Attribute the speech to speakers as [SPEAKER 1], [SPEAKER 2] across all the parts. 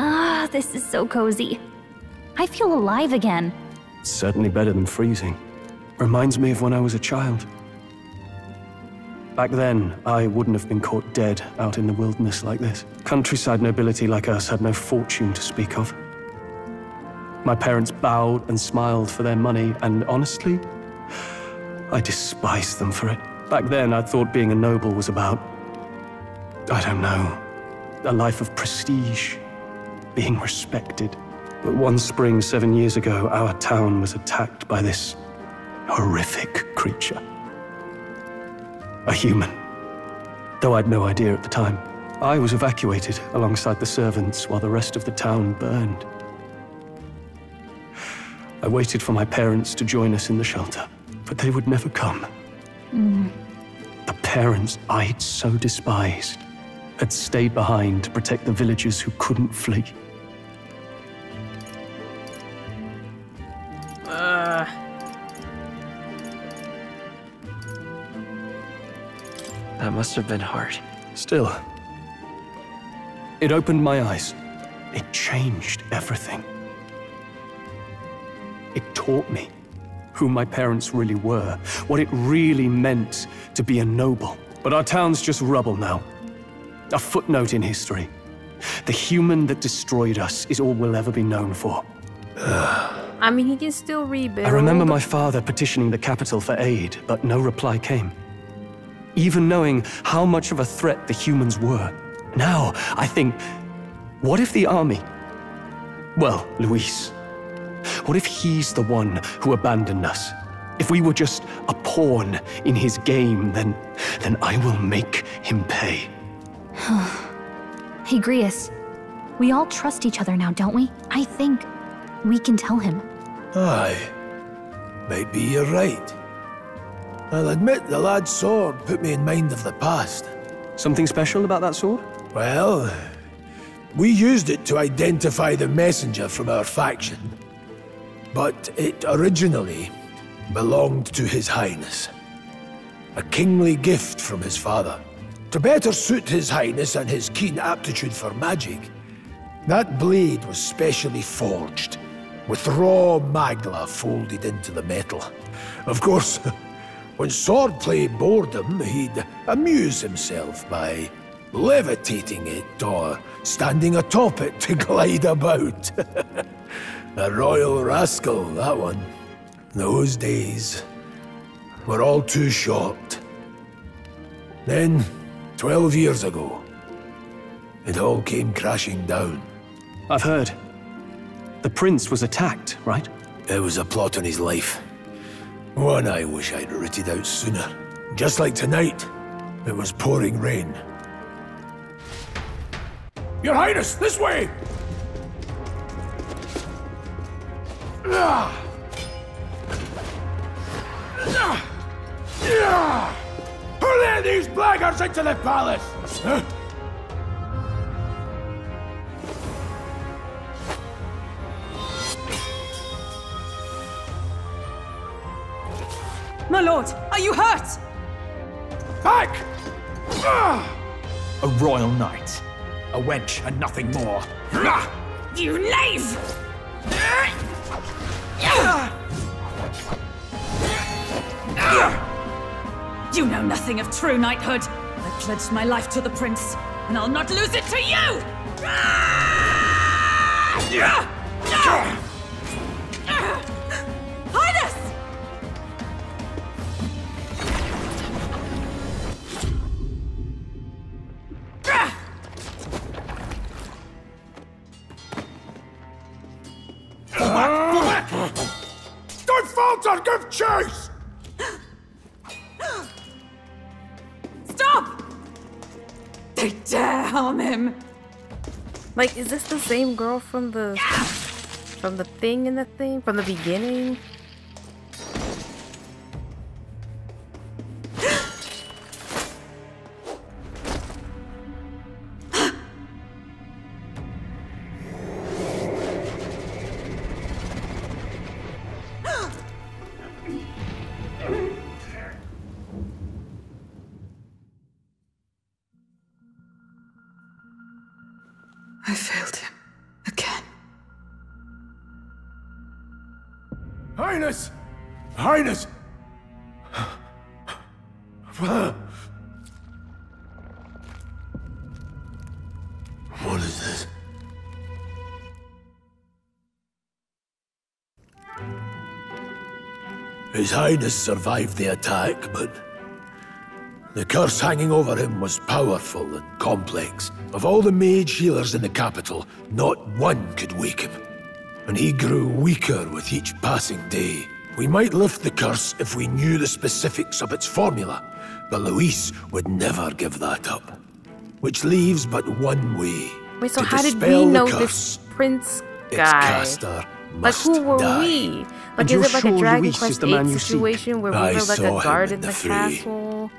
[SPEAKER 1] Ah, this is so cozy. I feel alive again.
[SPEAKER 2] It's certainly better than freezing. Reminds me of when I was a child. Back then, I wouldn't have been caught dead out in the wilderness like this. Countryside nobility like us had no fortune to speak of. My parents bowed and smiled for their money, and honestly, I despised them for it. Back then, I thought being a noble was about, I don't know, a life of prestige, being respected. But one spring 7 years ago, our town was attacked by this horrific creature. A human. Though I'd no idea at the time. I was evacuated alongside the servants while the rest of the town burned. I waited for my parents to join us in the shelter, but they would never come. The parents I'd so despised had stayed behind to protect the villagers who couldn't flee.
[SPEAKER 3] That must have been hard.
[SPEAKER 2] Still, it opened my eyes. It changed everything. It taught me who my parents really were, what it really meant to be a noble. But our town's just rubble now. A footnote in history. The human that destroyed us is all we'll ever be known for.
[SPEAKER 4] I mean, he can still rebuild.
[SPEAKER 2] I remember my father petitioning the capital for aid, but no reply came. Even knowing how much of a threat the humans were. Now, I think, what if the army? Well, Luis. What if he's the one who abandoned us? If we were just a pawn in his game, then I will make him pay.
[SPEAKER 1] Hey, Grius. We all trust each other now, don't we? I think we can tell him.
[SPEAKER 5] Aye. Maybe you're right. I'll admit the lad's sword put me in mind of the past.
[SPEAKER 2] Something special about that sword?
[SPEAKER 5] Well, we used it to identify the messenger from our faction. But it originally belonged to His Highness. A kingly gift from his father. To better suit His Highness and his keen aptitude for magic, that blade was specially forged, with raw magla folded into the metal. Of course, when swordplay bored him, he'd amuse himself by levitating it or standing atop it to glide about. A royal rascal, that one. Those days were all too short. Then, 12 years ago, it all came crashing down.
[SPEAKER 2] I've heard. The prince was attacked, right?
[SPEAKER 5] There was a plot on his life. One I wish I'd rooted out sooner. Just like tonight, it was pouring rain. Your Highness, this way! Who let these blackguards into the palace? Huh?
[SPEAKER 6] My lord, are you hurt?
[SPEAKER 5] Back!
[SPEAKER 7] A royal knight. A wench and nothing more.
[SPEAKER 6] You knave! You know nothing of true knighthood. I pledged my life to the prince, and I'll not lose it to you! Highness!
[SPEAKER 5] Don't falter! Give chase!
[SPEAKER 6] Stop! They dare harm him!
[SPEAKER 4] Like, is this the same girl from the thing in the thing? From the beginning?
[SPEAKER 6] I failed him.
[SPEAKER 5] Highness! Highness! What is this? His Highness survived the attack, but the curse hanging over him was powerful and complex. Of all the mage healers in the capital, not one could wake him. And he grew weaker with each passing day. We might lift the curse if we knew the specifics of its formula, but Luis would never give that up. Which leaves but one way.
[SPEAKER 4] Wait, so
[SPEAKER 5] to
[SPEAKER 4] how did
[SPEAKER 5] dispel
[SPEAKER 4] we
[SPEAKER 5] the
[SPEAKER 4] know
[SPEAKER 5] curse.
[SPEAKER 4] this prince
[SPEAKER 5] Its
[SPEAKER 4] guy?
[SPEAKER 5] caster
[SPEAKER 4] Like,
[SPEAKER 5] must
[SPEAKER 4] who were
[SPEAKER 5] die.
[SPEAKER 4] we? Like,
[SPEAKER 2] And
[SPEAKER 4] is
[SPEAKER 2] you're
[SPEAKER 4] it like a
[SPEAKER 2] sure
[SPEAKER 4] Dragon
[SPEAKER 2] Luis is
[SPEAKER 4] Quest
[SPEAKER 2] the man
[SPEAKER 4] 8
[SPEAKER 2] you seek?
[SPEAKER 4] situation where we
[SPEAKER 5] I
[SPEAKER 4] were like
[SPEAKER 5] saw
[SPEAKER 4] a
[SPEAKER 5] him
[SPEAKER 4] guard
[SPEAKER 5] in
[SPEAKER 4] in
[SPEAKER 5] the
[SPEAKER 4] the
[SPEAKER 5] fray.
[SPEAKER 4] castle?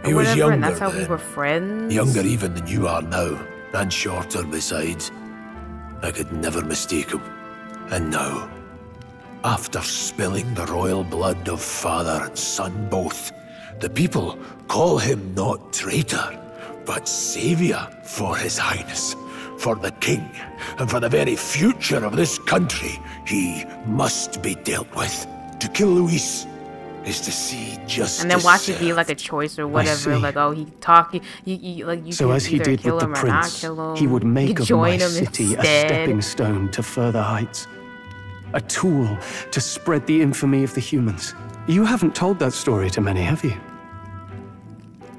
[SPEAKER 5] He
[SPEAKER 4] Or
[SPEAKER 5] was
[SPEAKER 4] whatever, and
[SPEAKER 5] younger
[SPEAKER 4] that's how we
[SPEAKER 5] then.
[SPEAKER 4] were friends?
[SPEAKER 5] Younger even than you are now, and shorter besides. I could never mistake him. And now, after spilling the royal blood of father and son both, the people call him not traitor, but savior for his highness. For the king, and for the very future of this country, he must be dealt with. To kill Luis is to see justice.
[SPEAKER 4] And then watch it be like a choice or whatever.
[SPEAKER 2] see.
[SPEAKER 4] Like, oh, he talk, you like you
[SPEAKER 2] So
[SPEAKER 4] can
[SPEAKER 2] as he
[SPEAKER 4] either
[SPEAKER 2] did
[SPEAKER 4] kill
[SPEAKER 2] with the
[SPEAKER 4] him or not
[SPEAKER 2] prince,
[SPEAKER 4] kill him.
[SPEAKER 2] he would
[SPEAKER 4] You
[SPEAKER 2] make
[SPEAKER 4] could
[SPEAKER 2] of
[SPEAKER 4] join
[SPEAKER 2] my
[SPEAKER 4] him
[SPEAKER 2] city a
[SPEAKER 4] instead.
[SPEAKER 2] stepping stone to further heights. A tool to spread the infamy of the humans. You haven't told that story to many, have you?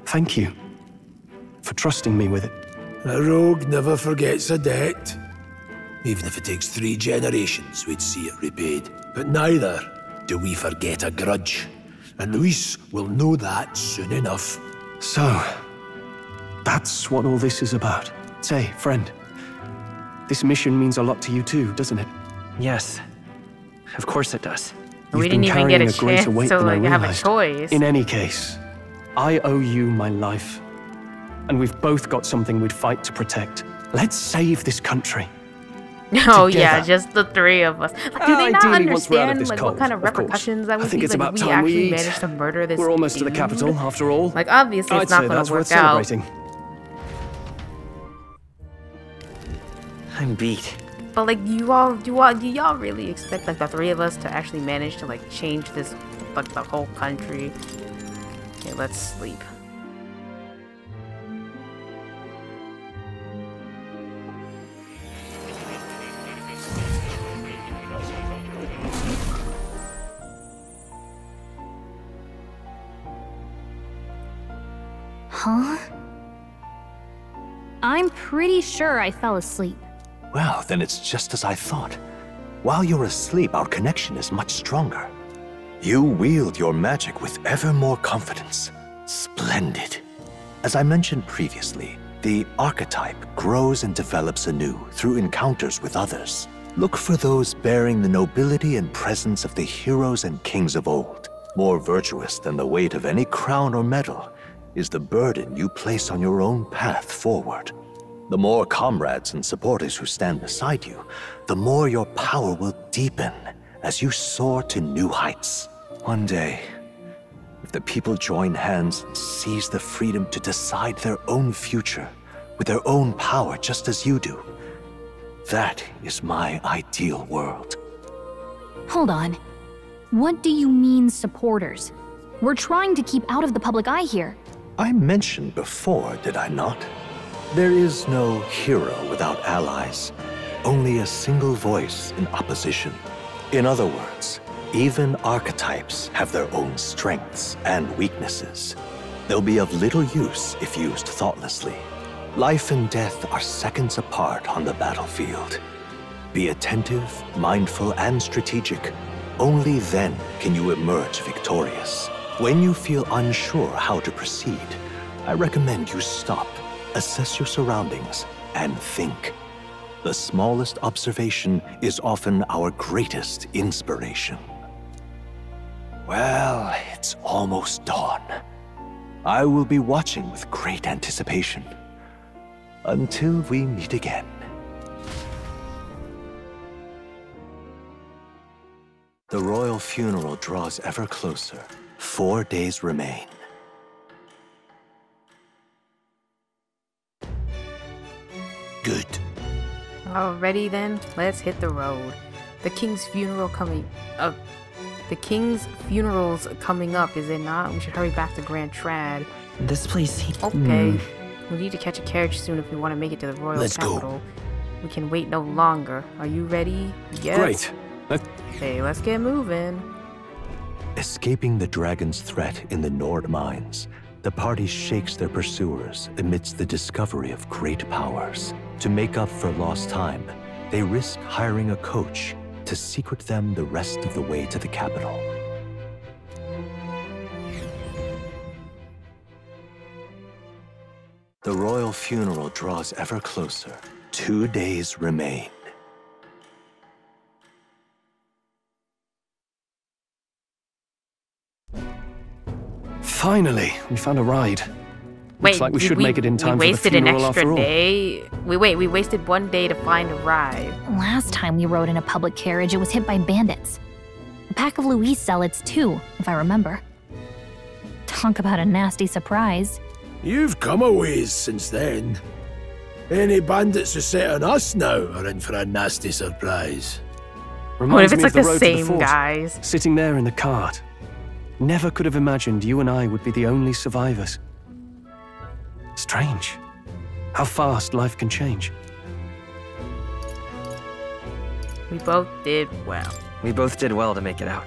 [SPEAKER 2] Thank you for trusting me with it.
[SPEAKER 5] A rogue never forgets a debt. Even if it takes 3 generations, we'd see it repaid. But neither do we forget a grudge. And Luis will know that soon enough.
[SPEAKER 2] So, that's what all this is about. Say, friend, this mission means a lot to you too, doesn't it?
[SPEAKER 3] Yes. Of course it does.
[SPEAKER 4] We
[SPEAKER 2] You've
[SPEAKER 4] didn't
[SPEAKER 2] been
[SPEAKER 4] even get a
[SPEAKER 2] carrying greater
[SPEAKER 4] chance
[SPEAKER 2] weight
[SPEAKER 4] to
[SPEAKER 2] than I
[SPEAKER 4] like have a
[SPEAKER 2] realized.
[SPEAKER 4] choice.
[SPEAKER 2] In any case, I owe you my life. And we've both got something we'd fight to protect. Let's save this country.
[SPEAKER 4] Oh yeah,
[SPEAKER 2] together.
[SPEAKER 4] just the 3 of us. Like, do they not
[SPEAKER 2] Ideally, once we're out of
[SPEAKER 4] understand
[SPEAKER 2] this
[SPEAKER 4] like
[SPEAKER 2] cold,
[SPEAKER 4] what kind of
[SPEAKER 2] of course.
[SPEAKER 4] repercussions that
[SPEAKER 2] I
[SPEAKER 4] would
[SPEAKER 2] think
[SPEAKER 4] be?
[SPEAKER 2] it's
[SPEAKER 4] Like,
[SPEAKER 2] about
[SPEAKER 4] we
[SPEAKER 2] time we
[SPEAKER 4] actually
[SPEAKER 2] eat.
[SPEAKER 4] managed to murder this.
[SPEAKER 2] We're almost to the
[SPEAKER 4] dude.
[SPEAKER 2] capital, after all.
[SPEAKER 4] Like, obviously,
[SPEAKER 2] I'd
[SPEAKER 4] it's not
[SPEAKER 2] say
[SPEAKER 4] gonna
[SPEAKER 2] that's
[SPEAKER 4] work
[SPEAKER 2] worth
[SPEAKER 4] out.
[SPEAKER 2] celebrating.
[SPEAKER 3] I'm beat.
[SPEAKER 4] But like, do y'all really expect like the 3 of us to actually manage to like change this, like the whole country? Okay, let's sleep.
[SPEAKER 1] Huh? I'm pretty sure I fell asleep.
[SPEAKER 7] Well, then it's just as I thought. While you're asleep, our connection is much stronger. You wield your magic with ever more confidence. Splendid. As I mentioned previously, the archetype grows and develops anew through encounters with others. Look for those bearing the nobility and presence of the heroes and kings of old. More virtuous than the weight of any crown or medal is the burden you place on your own path forward. The more comrades and supporters who stand beside you, the more your power will deepen as you soar to new heights. One day, if the people join hands and seize the freedom to decide their own future with their own power just as you do, that is my ideal world.
[SPEAKER 1] Hold on. What do you mean, supporters? We're trying to keep out of the public eye here.
[SPEAKER 7] I mentioned before, did I not? There is no hero without allies, only a single voice in opposition. In other words, even archetypes have their own strengths and weaknesses. They'll be of little use if used thoughtlessly. Life and death are seconds apart on the battlefield. Be attentive, mindful, and strategic. Only then can you emerge victorious. When you feel unsure how to proceed, I recommend you stop, assess your surroundings, and think. The smallest observation is often our greatest inspiration. Well, it's almost dawn. I will be watching with great anticipation. Until we meet again. The royal funeral draws ever closer. 4 days remain.
[SPEAKER 5] Good.
[SPEAKER 4] Alrighty then, let's hit the road. The king's funeral coming up. The king's funeral's coming up, is it not? We should hurry back to Grand Trad.
[SPEAKER 3] This place...
[SPEAKER 4] Okay. We need to catch a carriage soon if we want to make it to the royal capital. We can wait no longer. Are you ready? Yes.
[SPEAKER 2] Great.
[SPEAKER 4] Okay, let's get moving.
[SPEAKER 7] Escaping the dragon's threat in the Nord mines, the party shakes their pursuers amidst the discovery of great powers. To make up for lost time, they risk hiring a coach to secret them the rest of the way to the capital. The royal funeral draws ever closer. 2 days remain.
[SPEAKER 2] Finally, we found a ride.
[SPEAKER 4] Wait,
[SPEAKER 2] Looks like we should make it in time for the
[SPEAKER 4] wasted an
[SPEAKER 2] funeral
[SPEAKER 4] extra
[SPEAKER 2] after all.
[SPEAKER 4] day? We wasted 1 day to find a ride.
[SPEAKER 1] Last time we rode in a public carriage, it was hit by bandits. A pack of Louis zealots, too, if I remember. Talk about a nasty surprise.
[SPEAKER 5] You've come a ways since then. Any bandits who set on us now are in for a nasty surprise.
[SPEAKER 4] What if
[SPEAKER 2] Reminds
[SPEAKER 4] it's
[SPEAKER 2] me
[SPEAKER 4] like
[SPEAKER 2] of the
[SPEAKER 4] the
[SPEAKER 2] road to
[SPEAKER 4] same
[SPEAKER 2] the fort,
[SPEAKER 4] guys?
[SPEAKER 2] sitting there in the cart. Never could have imagined you and I would be the only survivors. Strange. How fast life can change.
[SPEAKER 4] We both did well.
[SPEAKER 3] We both did well to make it out.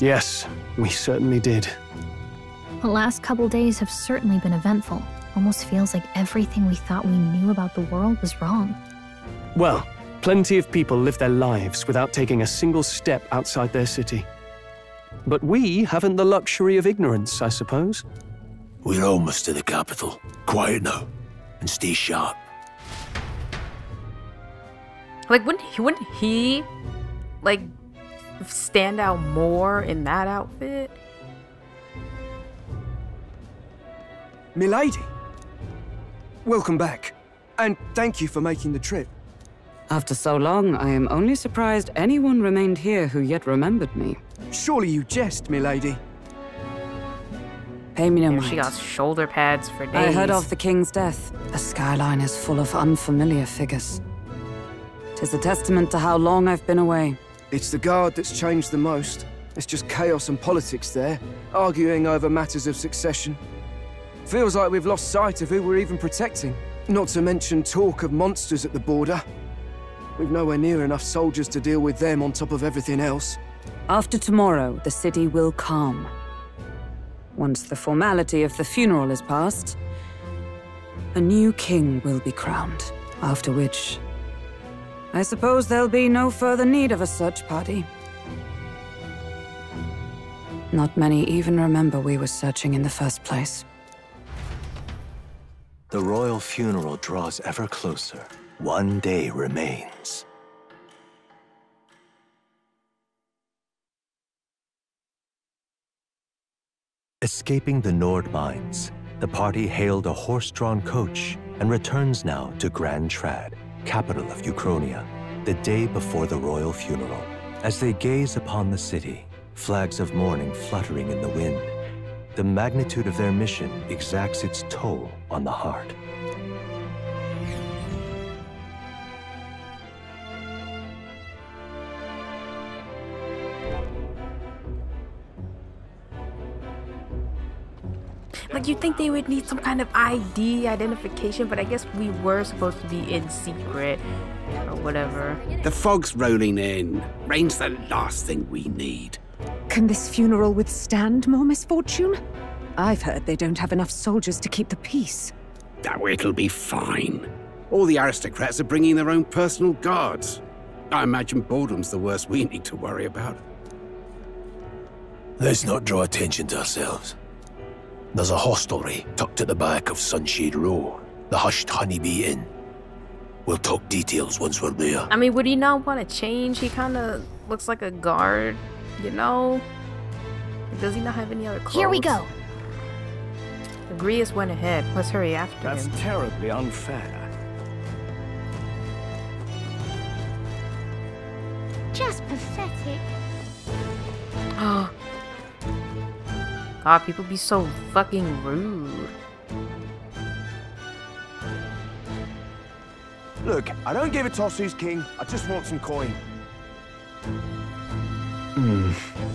[SPEAKER 2] Yes, we certainly did.
[SPEAKER 1] The last couple days have certainly been eventful. Almost feels like everything we thought we knew about the world was wrong.
[SPEAKER 2] Well, plenty of people live their lives without taking a single step outside their city. But we haven't the luxury of ignorance, I suppose.
[SPEAKER 5] We're almost to the capital. Quiet now, and stay sharp.
[SPEAKER 4] Like, wouldn't he, like, stand out more in that outfit?
[SPEAKER 8] Milady, welcome back, and thank you for making the trip.
[SPEAKER 9] After so long, I am only surprised anyone remained here who yet remembered me.
[SPEAKER 8] Surely you jest, milady.
[SPEAKER 9] Pay me no
[SPEAKER 4] Yeah,
[SPEAKER 9] mind.
[SPEAKER 4] she got shoulder pads for days.
[SPEAKER 9] I heard of the king's death. The skyline is full of unfamiliar figures. 'Tis a testament to how long I've been away.
[SPEAKER 8] It's the guard that's changed the most. It's just chaos and politics there, arguing over matters of succession. Feels like we've lost sight of who we're even protecting. Not to mention talk of monsters at the border. We've nowhere near enough soldiers to deal with them on top of everything else.
[SPEAKER 9] After tomorrow, the city will calm. Once the formality of the funeral is past, a new king will be crowned, after which I suppose there'll be no further need of a search party. Not many even remember we were searching in the first place.
[SPEAKER 7] The royal funeral draws ever closer. 1 day remains. Escaping the Nord mines, the party hailed a horse-drawn coach and returns now to Grand Trad, capital of Uchronia, the day before the royal funeral. As they gaze upon the city, flags of mourning fluttering in the wind, the magnitude of their mission exacts its toll on the heart.
[SPEAKER 4] Like, you'd think they would need some kind of ID identification, but I guess we were supposed to be in secret or whatever.
[SPEAKER 10] The fog's rolling in. Rain's the last thing we need.
[SPEAKER 11] Can this funeral withstand more misfortune? I've heard they don't have enough soldiers to keep the peace.
[SPEAKER 10] Oh, it'll be fine. All the aristocrats are bringing their own personal guards. I imagine boredom's the worst we need to worry about.
[SPEAKER 5] Let's not draw attention to ourselves. There's a hostelry tucked at the back of Sunshade Row, the Hushed Honeybee Inn. We'll talk details once we're there.
[SPEAKER 4] I mean, would he not want to change? He kind of looks like a guard, you know? Does he not have any other clothes?
[SPEAKER 1] Here we go.
[SPEAKER 4] Agrius went ahead. Let's hurry after him.
[SPEAKER 12] That's terribly unfair.
[SPEAKER 13] Just pathetic.
[SPEAKER 4] Oh. God, people be so fucking rude.
[SPEAKER 8] Look, I don't give a toss who's king. I just want some coin.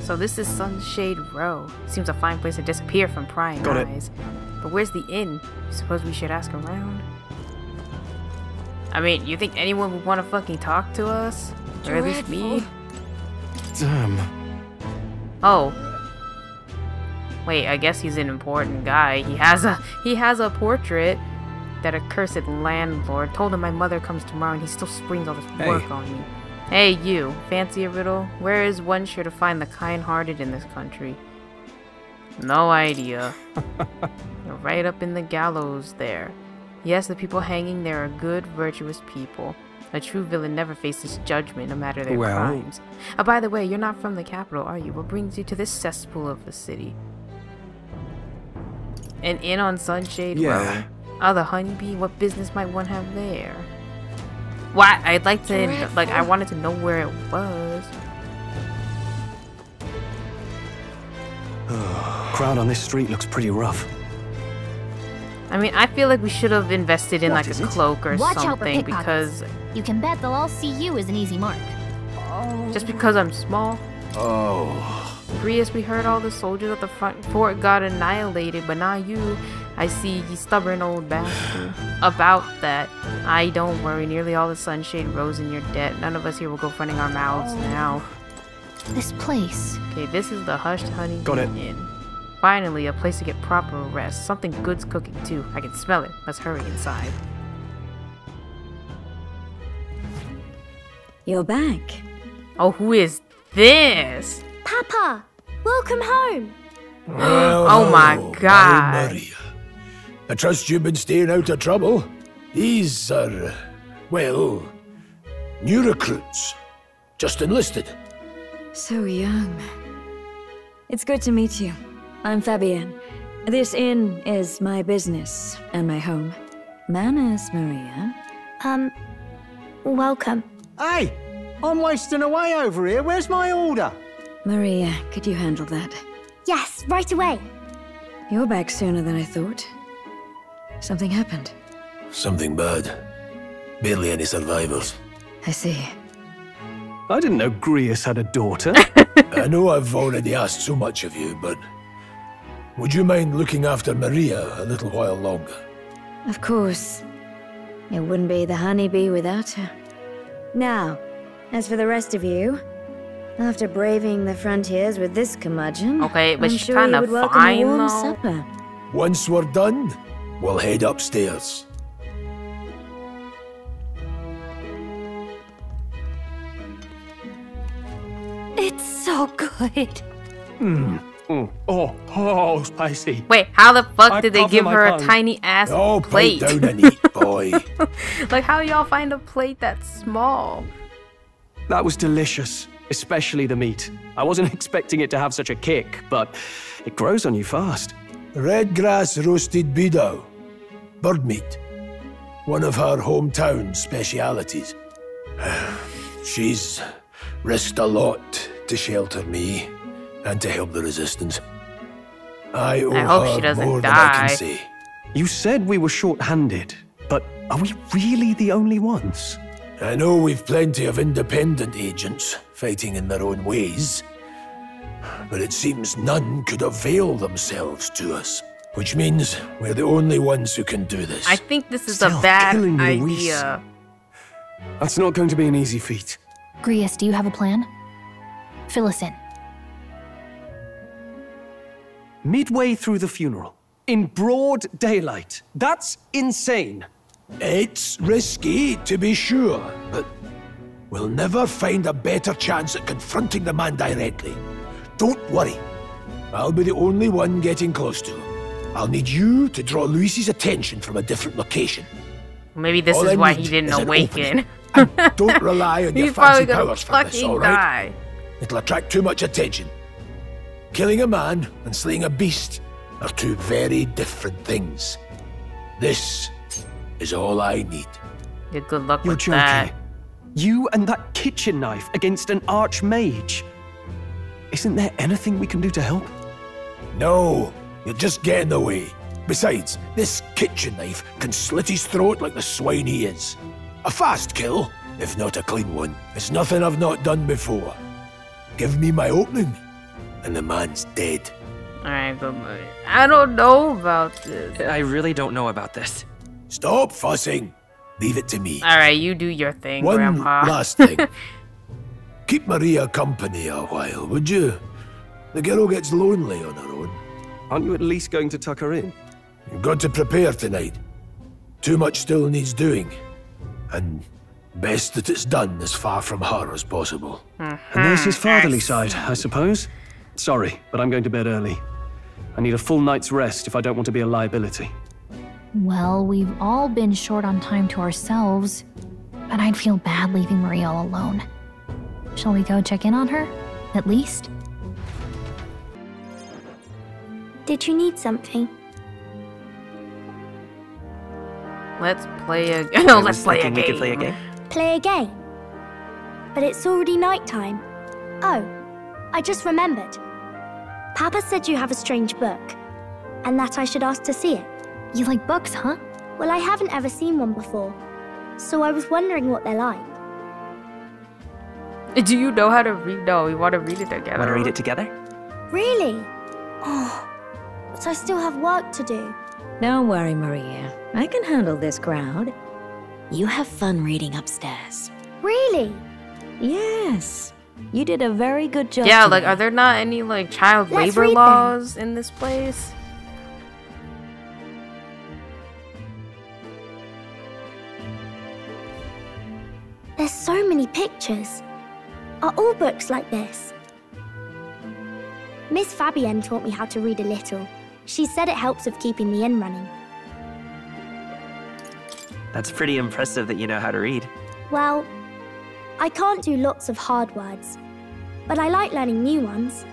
[SPEAKER 4] So this is Sunshade Row. Seems a fine place to disappear from prying eyes. But where's the inn? Suppose we should ask around? I mean, you think anyone would want to fucking talk to us? Or at least me?
[SPEAKER 2] Damn.
[SPEAKER 4] Oh. Wait, I guess he's an important guy. He has a portrait that a cursed landlord told him my mother comes tomorrow and he still springs all this work on me. Hey, you. Fancy a riddle? Where is one sure to find the kind-hearted in this country? No idea. You're right up in the gallows there. Yes, the people hanging there are good, virtuous people. A true villain never faces judgment, no matter their crimes. Oh, by the way, you're not from the capital, are you? What brings you to this cesspool of a city? An inn on Sunshade Road? Oh, the honeybee? What business might one have there? What? I'd like to, I wanted to know where it was.
[SPEAKER 2] Crowd on this street looks pretty rough.
[SPEAKER 4] I mean, I feel like we should have invested in like a cloak or
[SPEAKER 1] Watch
[SPEAKER 4] something
[SPEAKER 1] out for
[SPEAKER 4] because...
[SPEAKER 1] You can bet they'll all see you as an easy mark.
[SPEAKER 4] Just because I'm small?
[SPEAKER 2] Oh.
[SPEAKER 4] Grius, we heard all the soldiers at the front fort got annihilated, but not you. I see, you stubborn old bastard. About that, I don't worry. Nearly all the Sunshade Rose in your debt. None of us here will go fronting our mouths now.
[SPEAKER 1] This place.
[SPEAKER 4] Okay, this is the Hushed Honey
[SPEAKER 2] Got it.
[SPEAKER 4] Inn. Finally, a place to get proper rest. Something good's cooking too. I can smell it. Let's hurry inside.
[SPEAKER 12] You're back.
[SPEAKER 4] Oh, who is this?
[SPEAKER 13] Papa, welcome home.
[SPEAKER 5] Well,
[SPEAKER 4] oh my
[SPEAKER 5] hello,
[SPEAKER 4] God.
[SPEAKER 5] Maria. I trust you've been staying out of trouble. These are, well, new recruits. Just enlisted.
[SPEAKER 12] So young. It's good to meet you. I'm Fabienne. This inn is my business and my home. Manners, Maria.
[SPEAKER 13] Welcome.
[SPEAKER 14] Hey, I'm wasting away over here. Where's my order?
[SPEAKER 12] Maria, could you handle that?
[SPEAKER 13] Yes, right away.
[SPEAKER 12] You're back sooner than I thought. Something happened.
[SPEAKER 5] Something bad. Barely any survivors.
[SPEAKER 12] I see.
[SPEAKER 2] I didn't know Grius had a daughter.
[SPEAKER 5] I know I've already asked so much of you, but would you mind looking after Maria a little while longer?
[SPEAKER 12] Of course. It wouldn't be the honeybee without her. Now, as for the rest of you, after braving the frontiers with this curmudgeon,
[SPEAKER 4] okay, but
[SPEAKER 12] I'm
[SPEAKER 4] she's
[SPEAKER 12] sure
[SPEAKER 4] kind
[SPEAKER 12] you
[SPEAKER 4] of
[SPEAKER 12] would welcome
[SPEAKER 4] fine,
[SPEAKER 12] a warm
[SPEAKER 4] though.
[SPEAKER 12] supper.
[SPEAKER 5] Once we're done, we'll head upstairs.
[SPEAKER 13] It's so good.
[SPEAKER 2] Oh, spicy.
[SPEAKER 4] Wait, how the fuck
[SPEAKER 2] I
[SPEAKER 4] did they
[SPEAKER 2] cover
[SPEAKER 4] give
[SPEAKER 2] my
[SPEAKER 4] her a
[SPEAKER 2] tongue.
[SPEAKER 4] tiny ass
[SPEAKER 5] Oh,
[SPEAKER 4] plate?
[SPEAKER 5] pipe down and eat, boy.
[SPEAKER 4] Like, how y'all find a plate that small?
[SPEAKER 2] That was delicious, especially the meat. I wasn't expecting it to have such a kick, but it grows on you fast.
[SPEAKER 5] Red grass roasted beedow. Bird meat. One of her hometown specialities. She's risked a lot to shelter me and to help the resistance. I owe
[SPEAKER 4] hope
[SPEAKER 5] her
[SPEAKER 4] she doesn't
[SPEAKER 5] more than I
[SPEAKER 4] die.
[SPEAKER 5] can say.
[SPEAKER 2] You said we were short-handed, but are we really the only ones?
[SPEAKER 5] I know we've plenty of independent agents fighting in their own ways, but it seems none could avail themselves to us, which means we're the only ones who can do this.
[SPEAKER 4] I think this is a bad
[SPEAKER 2] killing Luis.
[SPEAKER 4] idea.
[SPEAKER 2] That's not going to be an easy feat.
[SPEAKER 1] Grius, do you have a plan? Fill us in.
[SPEAKER 2] Midway through the funeral, in broad daylight. That's insane.
[SPEAKER 5] It's risky, to be sure, but we'll never find a better chance at confronting the man directly. Don't worry. I'll be the only one getting close to him. I'll need you to draw Luis's attention from a different location.
[SPEAKER 4] Maybe this
[SPEAKER 5] All
[SPEAKER 4] is
[SPEAKER 5] I
[SPEAKER 4] why
[SPEAKER 5] need
[SPEAKER 4] he didn't
[SPEAKER 5] is an
[SPEAKER 4] awaken.
[SPEAKER 5] And don't rely on your
[SPEAKER 4] He's probably
[SPEAKER 5] fancy
[SPEAKER 4] gonna
[SPEAKER 5] powers for this,
[SPEAKER 4] fucking
[SPEAKER 5] all right?
[SPEAKER 4] die.
[SPEAKER 5] It'll attract too much attention. Killing a man and slaying a beast are two very different things. This is all I need.
[SPEAKER 4] Yeah, good luck
[SPEAKER 2] You're
[SPEAKER 4] with
[SPEAKER 2] joking.
[SPEAKER 4] that.
[SPEAKER 2] You and that kitchen knife against an archmage. Isn't there anything we can do to help?
[SPEAKER 5] No, you'll just get in the way. Besides, this kitchen knife can slit his throat like the swine he is. A fast kill, if not a clean one. It's nothing I've not done before. Give me my opening, and the man's dead.
[SPEAKER 4] Alright, but I don't know about this.
[SPEAKER 3] I really don't know about this.
[SPEAKER 5] Stop fussing. Leave it to me.
[SPEAKER 4] Alright, you do your thing,
[SPEAKER 5] One
[SPEAKER 4] Grandpa.
[SPEAKER 5] last thing. Keep Maria company a while, would you? The girl gets lonely on her own.
[SPEAKER 2] Aren't you at least going to tuck her in?
[SPEAKER 5] You've got to prepare tonight. Too much still needs doing. And best that it's done as far from her as possible.
[SPEAKER 2] And there's his fatherly side, I suppose. Sorry, but I'm going to bed early. I need a full night's rest if I don't want to be a liability.
[SPEAKER 1] Well, we've all been short on time to ourselves, but I'd feel bad leaving Maria all alone. Shall we go check in on her, at least?
[SPEAKER 13] Did you need something?
[SPEAKER 4] Let's play a game. No, let's play a
[SPEAKER 3] We could
[SPEAKER 4] game.
[SPEAKER 3] play a game.
[SPEAKER 13] Play a game? But it's already nighttime. Oh, I just remembered. Papa said you have a strange book, and that I should ask to see it.
[SPEAKER 1] You like books, huh?
[SPEAKER 13] Well, I haven't ever seen one before, so I was wondering what they're like.
[SPEAKER 4] Do you know how to read? No, we want to read it together.
[SPEAKER 3] Want to read it together?
[SPEAKER 13] Really? Oh, but I still have work to do.
[SPEAKER 12] Don't worry, Maria. I can handle this crowd. You have fun reading upstairs.
[SPEAKER 13] Really?
[SPEAKER 12] Yes. You did a very good job.
[SPEAKER 4] Yeah,
[SPEAKER 12] today.
[SPEAKER 4] like, are there not any, like, child
[SPEAKER 13] Let's
[SPEAKER 4] labor
[SPEAKER 13] read
[SPEAKER 4] laws in this place?
[SPEAKER 13] There's so many pictures. Are all books like this? Miss Fabienne taught me how to read a little. She said it helps with keeping the inn running.
[SPEAKER 3] That's pretty impressive that you know how to read.
[SPEAKER 13] Well, I can't do lots of hard words, but I like learning new ones.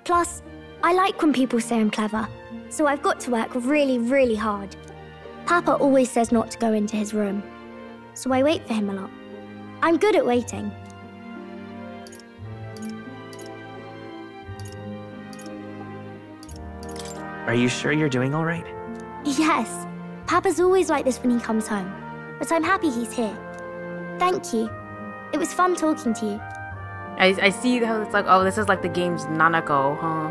[SPEAKER 13] Plus, I like when people say I'm clever, so I've got to work really, really hard. Papa always says not to go into his room, so I wait for him a lot. I'm good at waiting.
[SPEAKER 3] Are you sure you're doing all right?
[SPEAKER 13] Yes, Papa's always like this when he comes home, but I'm happy he's here. Thank you. It was fun talking to you.
[SPEAKER 4] I see how it's like, oh, this is like the game's Nanako, huh?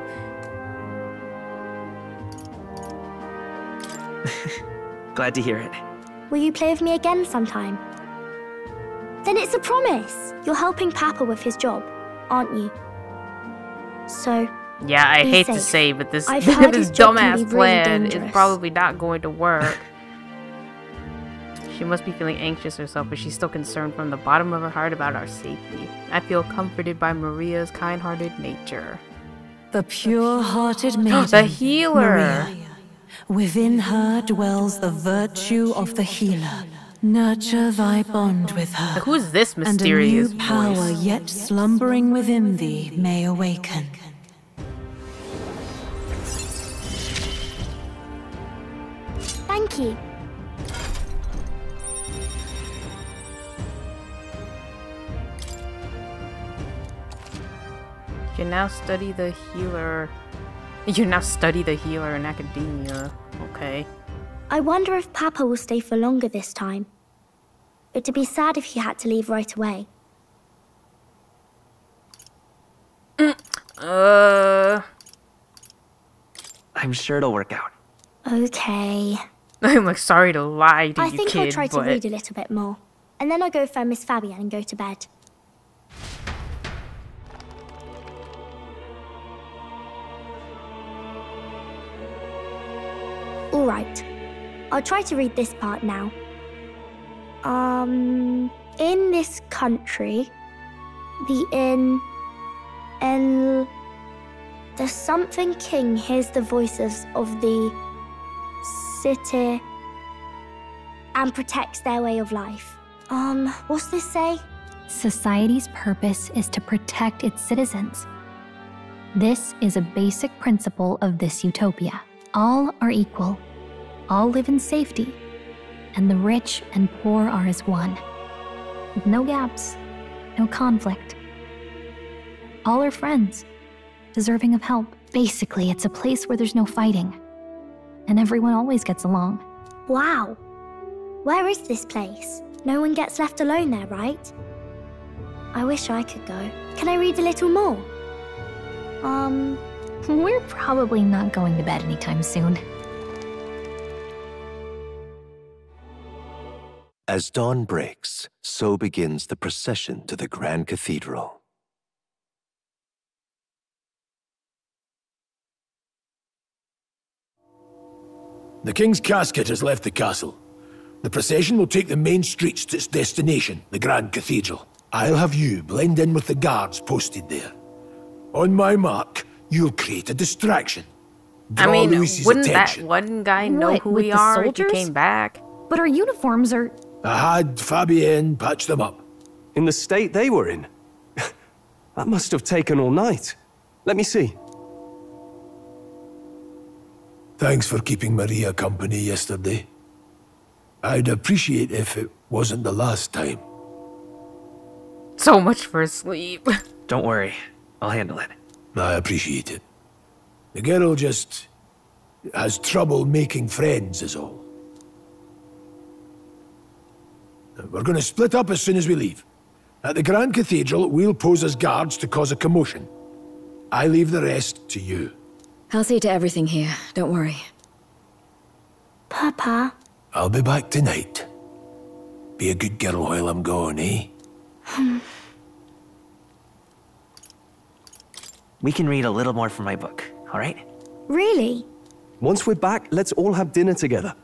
[SPEAKER 3] Glad to hear it.
[SPEAKER 13] Will you play with me again sometime? Then it's a promise. You're helping Papa with his job, aren't you? So,
[SPEAKER 4] Yeah, I
[SPEAKER 13] be
[SPEAKER 4] hate to
[SPEAKER 13] safe.
[SPEAKER 4] say, but this,
[SPEAKER 13] I've heard
[SPEAKER 4] this
[SPEAKER 13] his job can
[SPEAKER 4] dumbass
[SPEAKER 13] be really
[SPEAKER 4] plan is
[SPEAKER 13] dangerous.
[SPEAKER 4] probably not going to work. She must be feeling anxious herself, but she's still concerned from the bottom of her heart about our safety. I feel comforted by Maria's kind-hearted nature.
[SPEAKER 15] The pure-hearted maiden,
[SPEAKER 4] The healer!
[SPEAKER 15] Maria. Within her dwells the virtue of the healer. Nurture thy bond with her.
[SPEAKER 4] Who's this mysterious
[SPEAKER 15] and a new power
[SPEAKER 4] voice?
[SPEAKER 15] yet slumbering within thee may awaken.
[SPEAKER 13] thank you.
[SPEAKER 4] You now study the healer. You now study the healer in academia. Okay.
[SPEAKER 13] I wonder if Papa will stay for longer this time. It'd be sad if he had to leave right away.
[SPEAKER 3] I'm sure it'll work out.
[SPEAKER 13] Okay.
[SPEAKER 4] I'm like, sorry to lie to
[SPEAKER 13] I
[SPEAKER 4] you,
[SPEAKER 13] think
[SPEAKER 4] kid,
[SPEAKER 13] I'll try to
[SPEAKER 4] but...
[SPEAKER 13] read a little bit more. And then I'll go find Miss Fabienne and go to bed. Alright. I'll try to read this part now. In this country, the something king hears the voices of the city and protects their way of life. What's this say?
[SPEAKER 1] Society's purpose is to protect its citizens. This is a basic principle of this utopia. All are equal. All live in safety. And the rich and poor are as one. With no gaps, no conflict. All are friends, deserving of help. Basically, it's a place where there's no fighting. And everyone always gets along.
[SPEAKER 13] Wow. Where is this place? No one gets left alone there, right? I wish I could go. Can I read a little more?
[SPEAKER 1] We're probably not going to bed anytime soon.
[SPEAKER 7] As dawn breaks, so begins the procession to the Grand Cathedral.
[SPEAKER 5] The King's casket has left the castle. The procession will take the main streets to its destination, the Grand Cathedral. I'll have you blend in with the guards posted there. On my mark, you'll create a distraction.
[SPEAKER 4] I mean,
[SPEAKER 5] Louis's
[SPEAKER 4] wouldn't
[SPEAKER 5] attention.
[SPEAKER 4] that one guy know
[SPEAKER 1] What,
[SPEAKER 4] who
[SPEAKER 1] with
[SPEAKER 4] we
[SPEAKER 1] the
[SPEAKER 4] are if he
[SPEAKER 1] soldiers?
[SPEAKER 4] came back?
[SPEAKER 1] But our uniforms are...
[SPEAKER 5] I had Fabienne patch them up.
[SPEAKER 2] In the state they were in? That must have taken all night. Let me see.
[SPEAKER 5] Thanks for keeping Maria company yesterday. I'd appreciate if it wasn't the last time.
[SPEAKER 4] So much for sleep.
[SPEAKER 3] Don't worry. I'll handle it.
[SPEAKER 5] I appreciate it. The girl just has trouble making friends is all. We're going to split up as soon as we leave. At the Grand Cathedral, we'll pose as guards to cause a commotion. I leave the rest to you.
[SPEAKER 12] I'll see to everything here, don't worry.
[SPEAKER 13] Papa.
[SPEAKER 5] I'll be back tonight. Be a good girl while I'm gone, eh?
[SPEAKER 3] We can read a little more from my book, all right?
[SPEAKER 13] Really?
[SPEAKER 2] Once we're back, let's all have dinner together.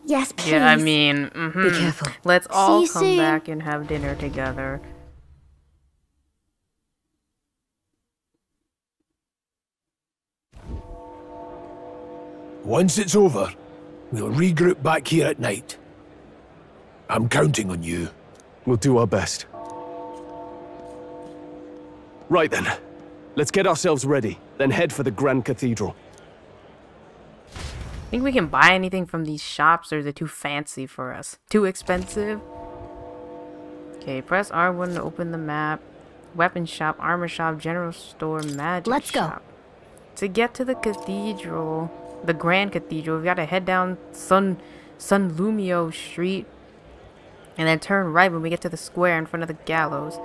[SPEAKER 13] Yes, please.
[SPEAKER 4] Yeah, I mean,
[SPEAKER 12] Be careful.
[SPEAKER 4] Let's all
[SPEAKER 13] you
[SPEAKER 4] come
[SPEAKER 13] soon.
[SPEAKER 4] back and have dinner together.
[SPEAKER 5] Once it's over, we'll regroup back here at night. I'm counting on you.
[SPEAKER 2] We'll do our best. Right then. Let's get ourselves ready, then head for the Grand Cathedral.
[SPEAKER 4] Think we can buy anything from these shops, or is it too fancy for us? Too expensive? Okay, press R1 to open the map. Weapon shop, armor shop, general store, magic
[SPEAKER 1] Let's go.
[SPEAKER 4] shop. To get to the cathedral, the Grand Cathedral, we gotta head down San Lumio Street and then turn right when we get to the square in front of the gallows.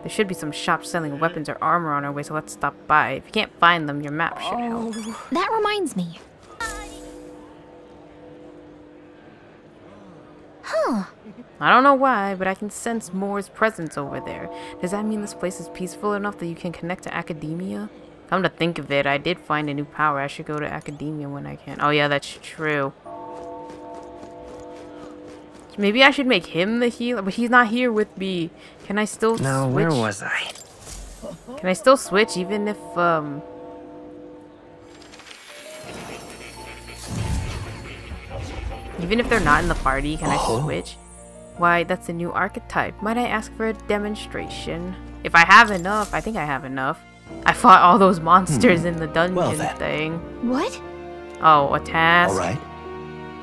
[SPEAKER 4] There should be some shops selling weapons or armor on our way, so let's stop by. If you can't find them, your map should help.
[SPEAKER 1] That reminds me. Huh.
[SPEAKER 4] I don't know why, but I can sense Moore's presence over there. Does that mean this place is peaceful enough that you can connect to academia? Come to think of it, I did find a new power. I should go to academia when I can. Oh yeah, that's true. Maybe I should make him the healer, but he's not here with me. Can I still switch?
[SPEAKER 3] No, where was I?
[SPEAKER 4] Can I still switch even if, even if they're not in the party, can I switch? Why, that's a new archetype. Might I ask for a demonstration? If I have enough, I think I have enough. I fought all those monsters in the dungeon thing.
[SPEAKER 1] What?
[SPEAKER 4] Oh, a task?
[SPEAKER 7] Alright.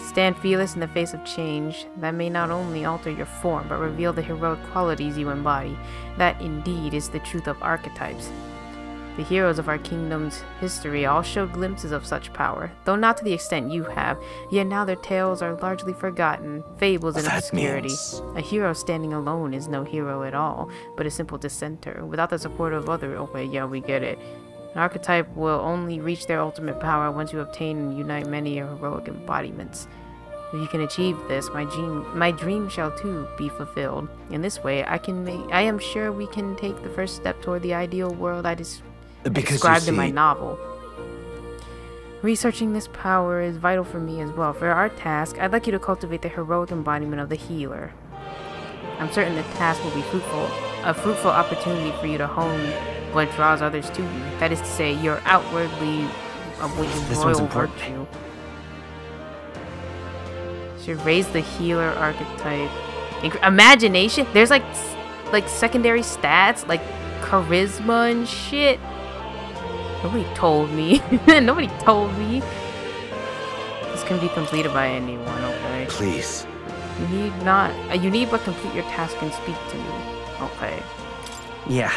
[SPEAKER 4] Stand fearless in the face of change. That may not only alter your form, but reveal the heroic qualities you embody. That indeed is the truth of archetypes. The heroes of our kingdom's history all showed glimpses of such power, though not to the extent you have, yet now their tales are largely forgotten, fables and obscurity. A hero standing alone is no hero at all, but a simple dissenter, without the support of others. Okay, yeah, we get it. An archetype will only reach their ultimate power once you obtain and unite many heroic embodiments. If you can achieve this, my dream shall too be fulfilled. In this way, I am sure we can take the first step toward the ideal world I described in my novel. Researching this power is vital for me as well. For our task, I'd like you to cultivate the heroic embodiment of the healer. I'm certain the task will be a fruitful opportunity for you to hone what draws others to you. That is to say, your outwardly royal virtue. Should raise the healer archetype. Imagination? There's like secondary stats, like charisma and shit. Nobody told me. Nobody told me. This can be completed by anyone, okay?
[SPEAKER 7] Please.
[SPEAKER 4] You need but complete your task and speak to me. Okay.
[SPEAKER 3] Yeah.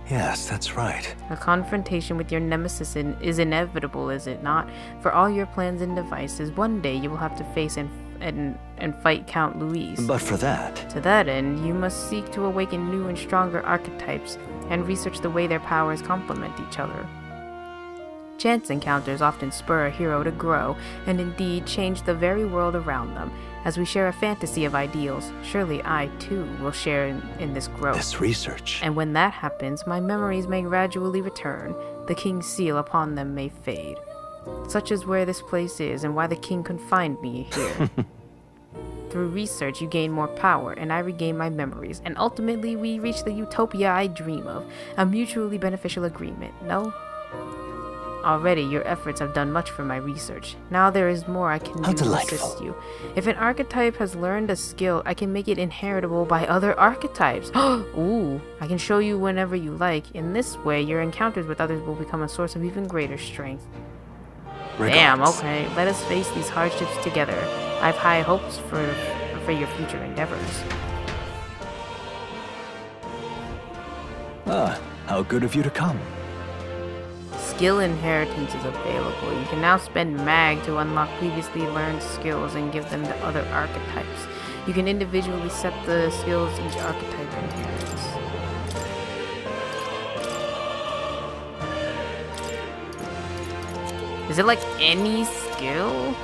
[SPEAKER 7] Yes, that's right.
[SPEAKER 4] A confrontation with your nemesis is inevitable, is it not? For all your plans and devices, one day you will have to face and and fight Count Luis.
[SPEAKER 7] But for that...
[SPEAKER 4] To that end, you must seek to awaken new and stronger archetypes and research the way their powers complement each other. Chance encounters often spur a hero to grow, and indeed change the very world around them. As we share a fantasy of ideals, surely I, too, will share in this growth.
[SPEAKER 7] This research.
[SPEAKER 4] And when that happens, my memories may gradually return. The king's seal upon them may fade. Such is where this place is, and why the king confined me here. Through research, you gain more power, and I regain my memories, and ultimately we reach the utopia I dream of, a mutually beneficial agreement, no? Already, your efforts have done much for my research. Now there is more I can do to assist you. If an archetype has learned a skill, I can make it inheritable by other archetypes. Ooh, I can show you whenever you like. In this way, your encounters with others will become a source of even greater strength.
[SPEAKER 7] Regards.
[SPEAKER 4] Damn, okay. Let us face these hardships together. I have high hopes for your future endeavors.
[SPEAKER 7] Ah, how good of you to come.
[SPEAKER 4] Skill inheritance is available. You can now spend mag to unlock previously learned skills and give them to other archetypes. You can individually set the skills each archetype inherits. Is it like any skill?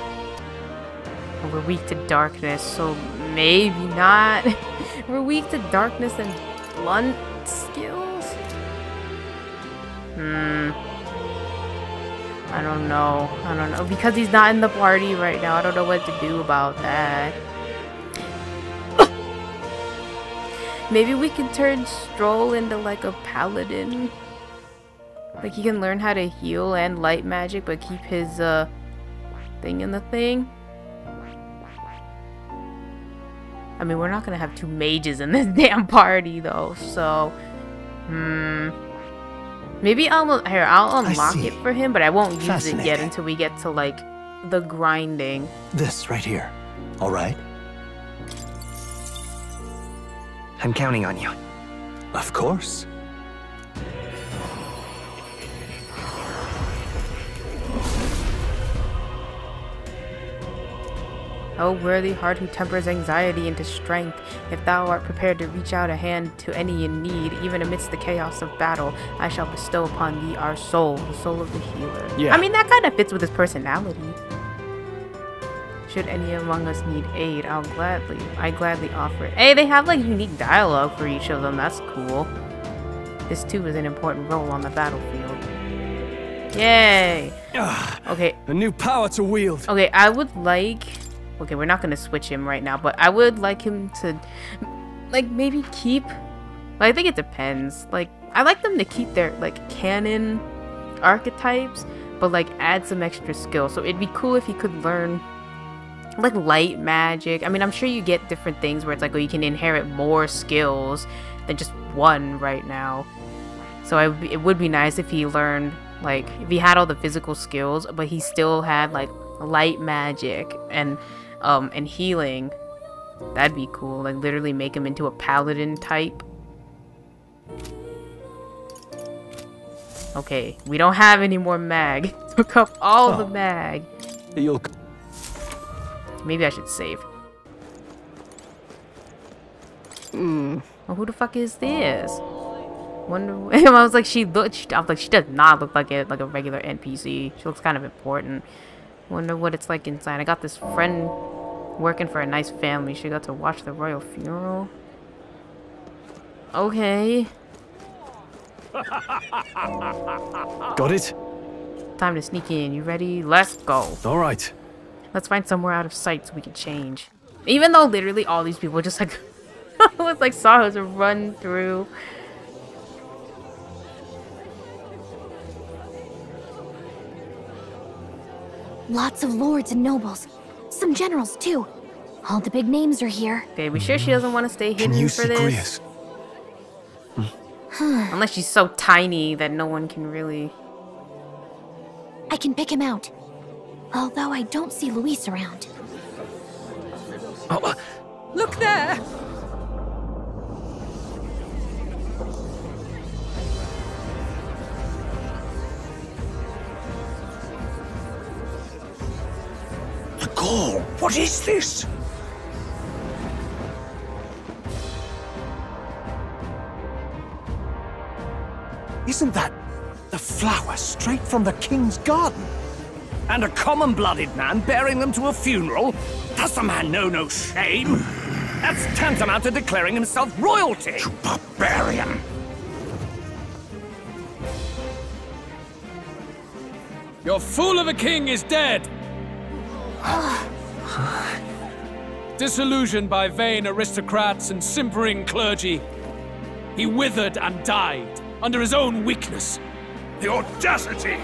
[SPEAKER 4] We're weak to darkness, so maybe not. We're weak to darkness and blunt skills? I don't know. Because he's not in the party right now, I don't know what to do about that. Maybe we can turn Stroll into like a paladin. Like he can learn how to heal and light magic, but keep his thing in the thing. I mean, we're not gonna have two mages in this damn party though, so maybe I'll unlock it for him, but I won't use it yet until we get to like the grinding.
[SPEAKER 7] This right here. All right?
[SPEAKER 3] I'm counting on you.
[SPEAKER 7] Of course.
[SPEAKER 4] O worthy heart who tempers anxiety into strength, if thou art prepared to reach out a hand to any in need, even amidst the chaos of battle, I shall bestow upon thee our soul, the soul of the healer.
[SPEAKER 2] Yeah.
[SPEAKER 4] I mean, that kind of fits with his personality. Should any among us need aid, I gladly offer it. Hey, they have like unique dialogue for each of them. That's cool. This too is an important role on the battlefield. Yay! Okay.
[SPEAKER 2] A new power to wield.
[SPEAKER 4] Okay, I would like... Okay, we're not gonna switch him right now, but I would like him to, like, maybe keep... Well, I think it depends. Like, I like them to keep their, like, canon archetypes, but, like, add some extra skills. So it'd be cool if he could learn, like, light magic. I mean, I'm sure you get different things where it's like, oh, you can inherit more skills than just one right now. So it would be nice if he learned, like, if he had all the physical skills, but he still had, like, light magic and healing. That'd be cool. Like literally make him into a paladin type. Okay, we don't have any more mag. Took up all the mag. Maybe I should save. Well, who the fuck is this? Wonder. I was like, she does not look like a regular NPC. She looks kind of important. Wonder what it's like inside. I got this friend working for a nice family. She got to watch the royal funeral. Okay.
[SPEAKER 2] Got it?
[SPEAKER 4] Time to sneak in. You ready? Let's go.
[SPEAKER 2] All right.
[SPEAKER 4] Let's find somewhere out of sight so we can change. Even though literally all these people just like was like saw us run through.
[SPEAKER 1] Lots of lords and nobles. Some generals, too. All the big names are here.
[SPEAKER 4] Okay, we sure she doesn't want to stay hidden for this? Unless she's so tiny that no one can really...
[SPEAKER 1] I can pick him out. Although I don't see Luis around.
[SPEAKER 11] Oh, look there!
[SPEAKER 7] The Gall, what is this?
[SPEAKER 16] Isn't that the flower straight from the king's garden?
[SPEAKER 17] And a common-blooded man bearing them to a funeral? Does the man know no shame? That's tantamount to declaring himself royalty!
[SPEAKER 7] You barbarian!
[SPEAKER 18] Your fool of a king is dead! Disillusioned by vain aristocrats and simpering clergy, he withered and died under his own weakness.
[SPEAKER 7] The audacity!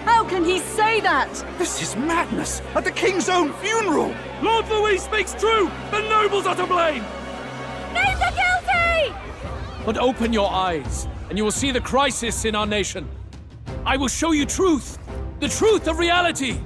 [SPEAKER 6] How can he say that?
[SPEAKER 16] This is madness! At the king's own funeral!
[SPEAKER 17] Lord Louis speaks true! The nobles are to blame!
[SPEAKER 6] Name the guilty!
[SPEAKER 18] But open your eyes, and you will see the crisis in our nation. I will show you truth, the truth of reality.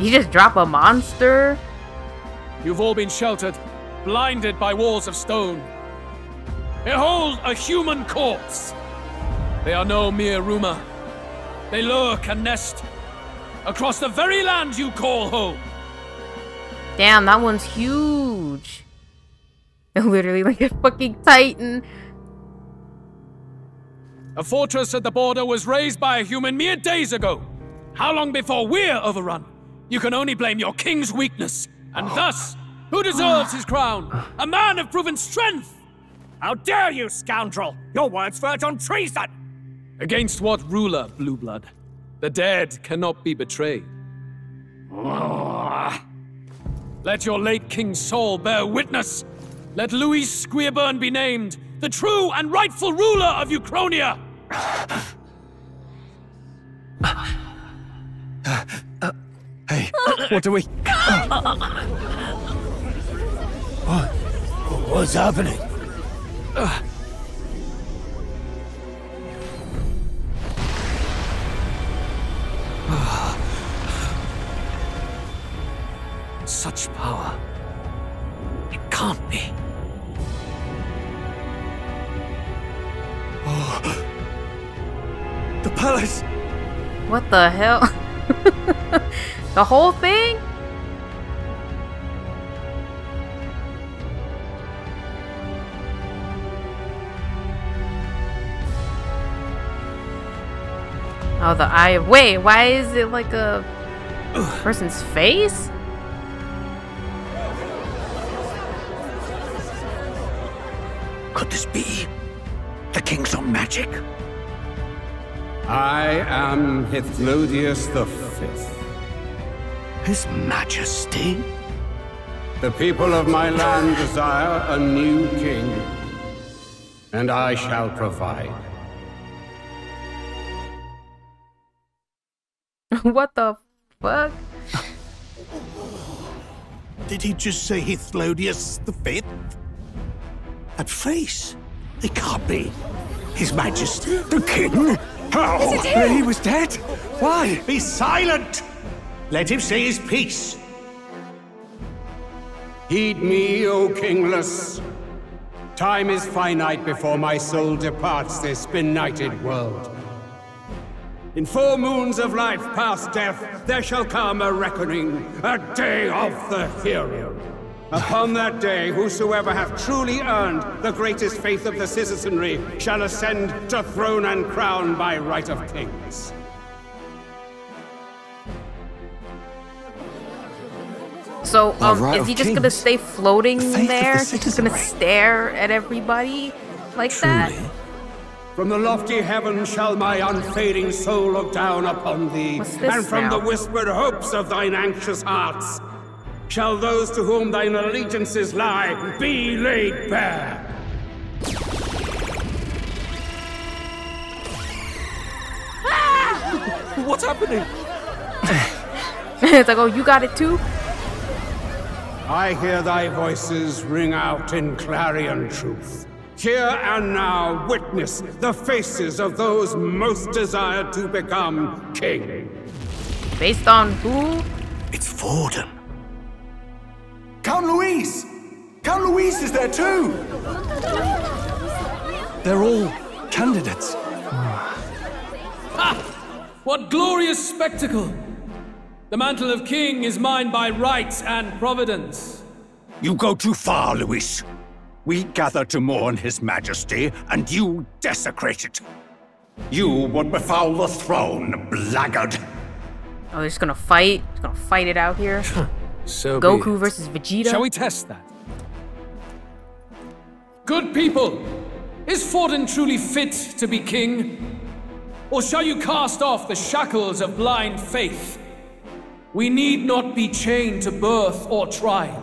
[SPEAKER 4] You just drop a monster?
[SPEAKER 18] You've all been sheltered, blinded by walls of stone. Behold a human corpse! They are no mere rumor. They lurk and nest across the very land you call home.
[SPEAKER 4] Damn, that one's huge. Literally like a fucking titan.
[SPEAKER 18] A fortress at the border was raised by a human mere days ago. How long before we're overrun? You can only blame your king's weakness. And thus, who deserves his crown? A man of proven strength!
[SPEAKER 17] How dare you, scoundrel! Your words verge on treason!
[SPEAKER 18] Against what ruler, Blue Blood? The dead cannot be betrayed. Let your late king's soul bear witness. Let Louis Squeerburn be named the true and rightful ruler of Uchronia.
[SPEAKER 16] Hey, what do we...
[SPEAKER 5] What's happening?
[SPEAKER 16] Such power. It can't be. Oh. The palace!
[SPEAKER 4] What the hell? The whole thing? Oh, the eye. Wait, why is it like a person's face?
[SPEAKER 7] Could this be the king's own magic?
[SPEAKER 10] I am Hithlodius V.
[SPEAKER 7] His Majesty?
[SPEAKER 10] The people of my land desire a new king, and I shall provide.
[SPEAKER 4] What the fuck?
[SPEAKER 7] Did he just say Hithlodius V? That face? It can't be. His Majesty, the king? How?
[SPEAKER 16] He was dead? Why?
[SPEAKER 17] Be silent! Let him say his piece.
[SPEAKER 10] Heed me, O kingless. Time is finite before my soul departs this benighted world. In 4 moons of life past death, there shall come a reckoning, a day of the hero. Upon that day, whosoever hath truly earned the greatest faith of the citizenry shall ascend to throne and crown by right of kings.
[SPEAKER 4] So, is he just gonna stay floating there? He's just gonna stare at everybody like that?
[SPEAKER 10] From the lofty heavens shall my unfading soul look down upon thee, and from the whispered hopes of thine anxious hearts shall those to whom thine allegiances lie be laid bare.
[SPEAKER 16] What's happening?
[SPEAKER 4] It's like, oh, you got it too?
[SPEAKER 10] I hear thy voices ring out in clarion truth. Here and now witness the faces of those most desired to become king.
[SPEAKER 4] Based on who?
[SPEAKER 7] It's Forden.
[SPEAKER 16] Count Louise! Count Luis is there too!
[SPEAKER 2] They're all candidates.
[SPEAKER 18] Ha! What glorious spectacle! The mantle of king is mine by right and providence.
[SPEAKER 19] You go too far, Luis. We gather to mourn his majesty, and you desecrate it. You would befoul the throne, blackguard.
[SPEAKER 4] Oh, they're just gonna fight? Just gonna fight it out here?
[SPEAKER 18] So
[SPEAKER 4] Goku versus Vegeta?
[SPEAKER 18] Shall we test that? Good people, is Forden truly fit to be king? Or shall you cast off the shackles of blind faith? We need not be chained to birth or trial.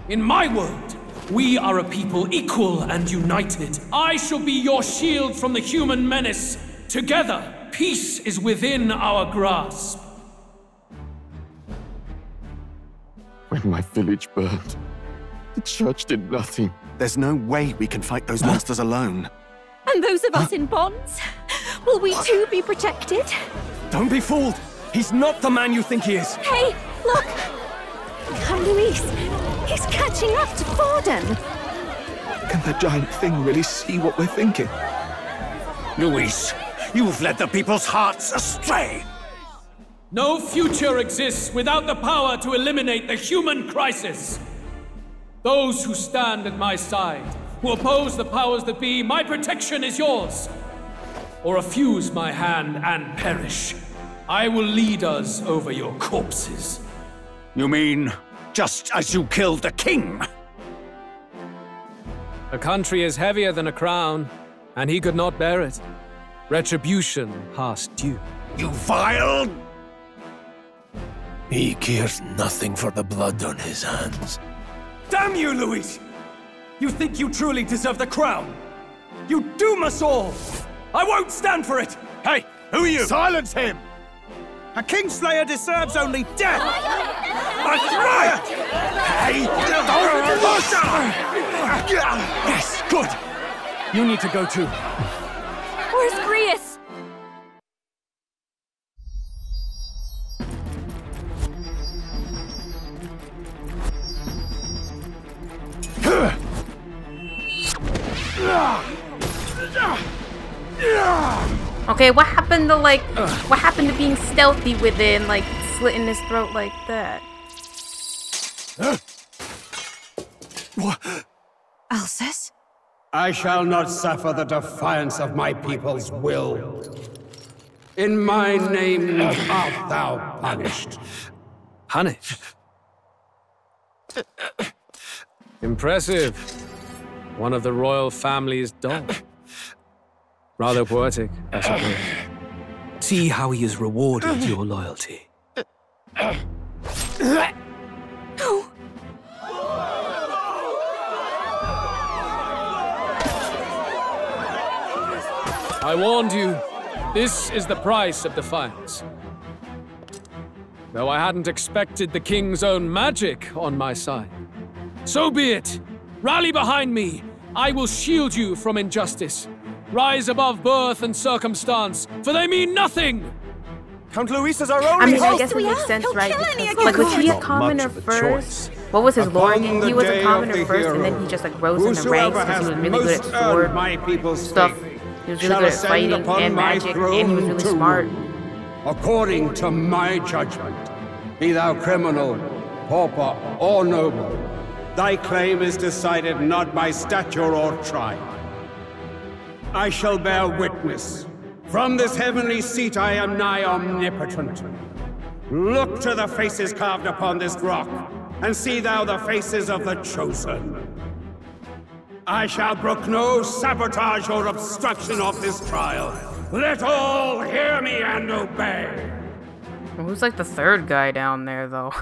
[SPEAKER 18] In my world, we are a people equal and united. I shall be your shield from the human menace. Together, peace is within our grasp.
[SPEAKER 20] When my village burned, the church did nothing. There's no way we can fight those monsters alone.
[SPEAKER 11] And those of us in bonds? Will we too be protected?
[SPEAKER 2] Don't be fooled! He's not the man you think he is!
[SPEAKER 11] Hey, look! Count Luis, he's catching up to Forden!
[SPEAKER 20] Can the giant thing really see what we're thinking?
[SPEAKER 19] Luis, you've led the people's hearts astray!
[SPEAKER 18] No future exists without the power to eliminate the human crisis. Those who stand at my side, who oppose the powers that be, my protection is yours. Or refuse my hand and perish. I will lead us over your corpses.
[SPEAKER 19] You mean, just as you killed the king?
[SPEAKER 18] A country is heavier than a crown, and he could not bear it. Retribution past due.
[SPEAKER 19] You vile...
[SPEAKER 5] He cares nothing for the blood on his hands.
[SPEAKER 2] Damn you, Luis! You think you truly deserve the crown? You doom us all! I won't stand for it!
[SPEAKER 19] Hey, who are you?
[SPEAKER 16] Silence him! A Kingslayer deserves only death!
[SPEAKER 19] That's right! Hey,
[SPEAKER 2] Yes, good! You need to go too.
[SPEAKER 11] Where's Grius?
[SPEAKER 4] Okay, what happened to what happened to being stealthy with it and like slitting his throat like that?
[SPEAKER 11] Alcest?
[SPEAKER 10] I shall not suffer the defiance of my people's will. In my name art thou punished.
[SPEAKER 18] Punished? Impressive. One of the royal family's dog. Rather poetic, I suppose. See how he has rewarded your loyalty. I warned you. This is the price of defiance. Though I hadn't expected the king's own magic on my side. So be it. Rally behind me. I will shield you from injustice. Rise above birth and circumstance, for they mean nothing!
[SPEAKER 2] Count Luis is our only
[SPEAKER 4] I mean, I
[SPEAKER 2] hope.
[SPEAKER 4] guess it makes sense, right? Because, like, was he a commoner first? What was his lore again? He was a commoner first, and then he just, like, rose in the ranks because he was really good at sword stuff. He was really good at fighting and magic, and he was really smart.
[SPEAKER 10] According to my judgment, be thou criminal, pauper, or noble, thy claim is decided not by stature or tribe. I shall bear witness. From this heavenly seat I am nigh omnipotent. Look to the faces carved upon this rock, and see thou the faces of the chosen. I shall brook no sabotage or obstruction of this trial. Let all hear me and obey.
[SPEAKER 4] Who's like the third guy down there, though?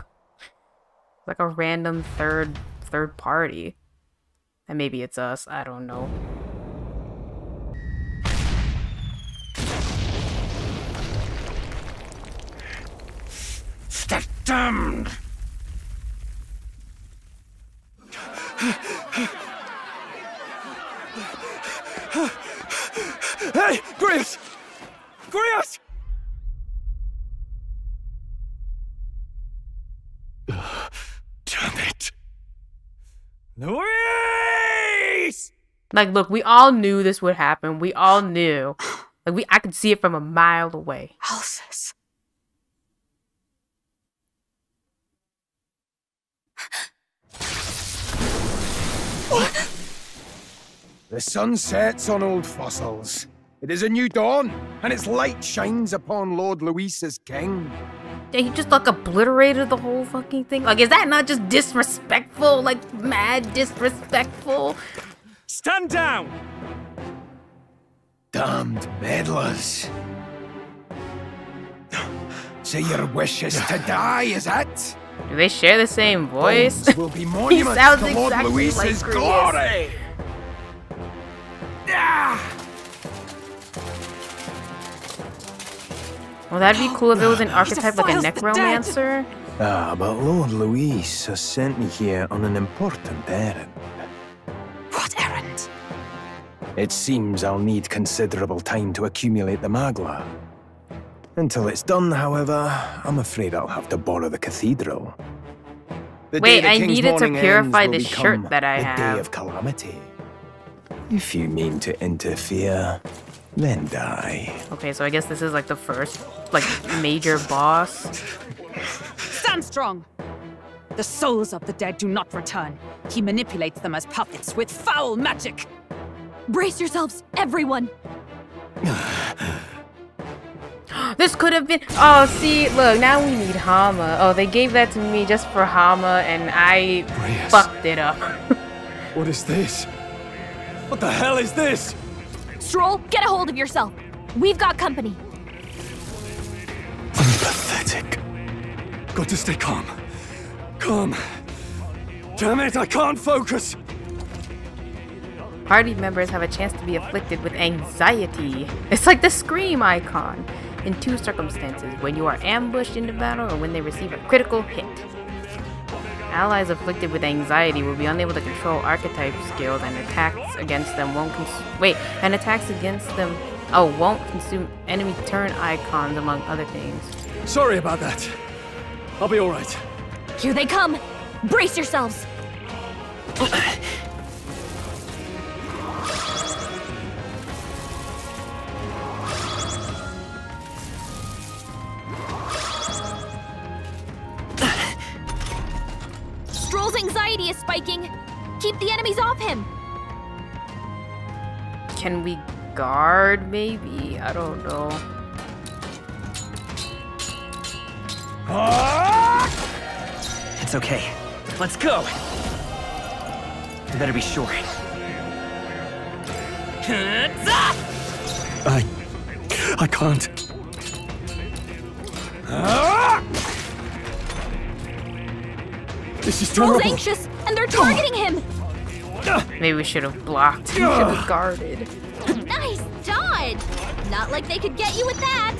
[SPEAKER 4] Like a random third party. And maybe it's us, I don't know.
[SPEAKER 19] The damned!
[SPEAKER 2] Hey, Grius! Grius!
[SPEAKER 20] Damn it.
[SPEAKER 17] Luis!
[SPEAKER 4] Like, look, we all knew this would happen. We all knew. Like, I could see it from a mile away.
[SPEAKER 11] Alsace.
[SPEAKER 5] The sun sets on old fossils. It is a new dawn, and its light shines upon Lord Luis as king.
[SPEAKER 4] Yeah, he just, like, obliterated the whole fucking thing. Like, is that not just disrespectful? Like, mad disrespectful?
[SPEAKER 17] Stand down!
[SPEAKER 5] Damned meddlers. So your wish is to die, is it?
[SPEAKER 4] Do they share the same voice?
[SPEAKER 5] Bones will be
[SPEAKER 4] He
[SPEAKER 5] monuments
[SPEAKER 4] sounds
[SPEAKER 5] to Lord
[SPEAKER 4] exactly
[SPEAKER 5] Luis's
[SPEAKER 4] like Chris.
[SPEAKER 5] glory!
[SPEAKER 4] Well, that'd be cool if it was an archetype like a necromancer.
[SPEAKER 21] Ah, but Lord Luis has sent me here on an important errand.
[SPEAKER 11] What errand?
[SPEAKER 21] It seems I'll need considerable time to accumulate the Magla. Until it's done, however, I'm afraid I'll have to borrow the cathedral. The
[SPEAKER 4] Wait,
[SPEAKER 21] day the
[SPEAKER 4] I
[SPEAKER 21] King's
[SPEAKER 4] needed to
[SPEAKER 21] morning
[SPEAKER 4] purify
[SPEAKER 21] ends will
[SPEAKER 4] the
[SPEAKER 21] become
[SPEAKER 4] shirt that I
[SPEAKER 21] the
[SPEAKER 4] have.
[SPEAKER 21] day of calamity. If you mean to interfere, then die.
[SPEAKER 4] Okay, so I guess this is like the first, like, major boss.
[SPEAKER 6] Stand strong! The souls of the dead do not return. He manipulates them as puppets with foul magic!
[SPEAKER 13] Brace yourselves, everyone!
[SPEAKER 4] This could have been... Oh, see, look, now we need Hama. Oh, they gave that to me just for Hama, and I fucked it up.
[SPEAKER 2] What is this? What the hell is this?
[SPEAKER 13] Stroll, get a hold of yourself. We've got company.
[SPEAKER 2] Pathetic. Got to stay calm. Calm. Damn it, I can't focus.
[SPEAKER 4] Party members have a chance to be afflicted with anxiety. It's like the Scream icon. In two circumstances, when you are ambushed into battle or when they receive a critical hit. Allies afflicted with anxiety will be unable to control archetype skills, and attacks against them won't won't consume enemy turn icons, among other things.
[SPEAKER 2] Sorry about that. I'll be alright.
[SPEAKER 13] Here they come. Brace yourselves. Stroll's anxiety is spiking. Keep the enemies off him.
[SPEAKER 4] Can we guard, maybe? I don't know.
[SPEAKER 3] It's okay. Let's go. You better be sure.
[SPEAKER 2] I can't. This is
[SPEAKER 13] Stroll's
[SPEAKER 2] terrible.
[SPEAKER 13] anxious, and they're targeting him.
[SPEAKER 4] Maybe we should have blocked. We should have guarded.
[SPEAKER 13] Nice dodge. Not like they could get you with that.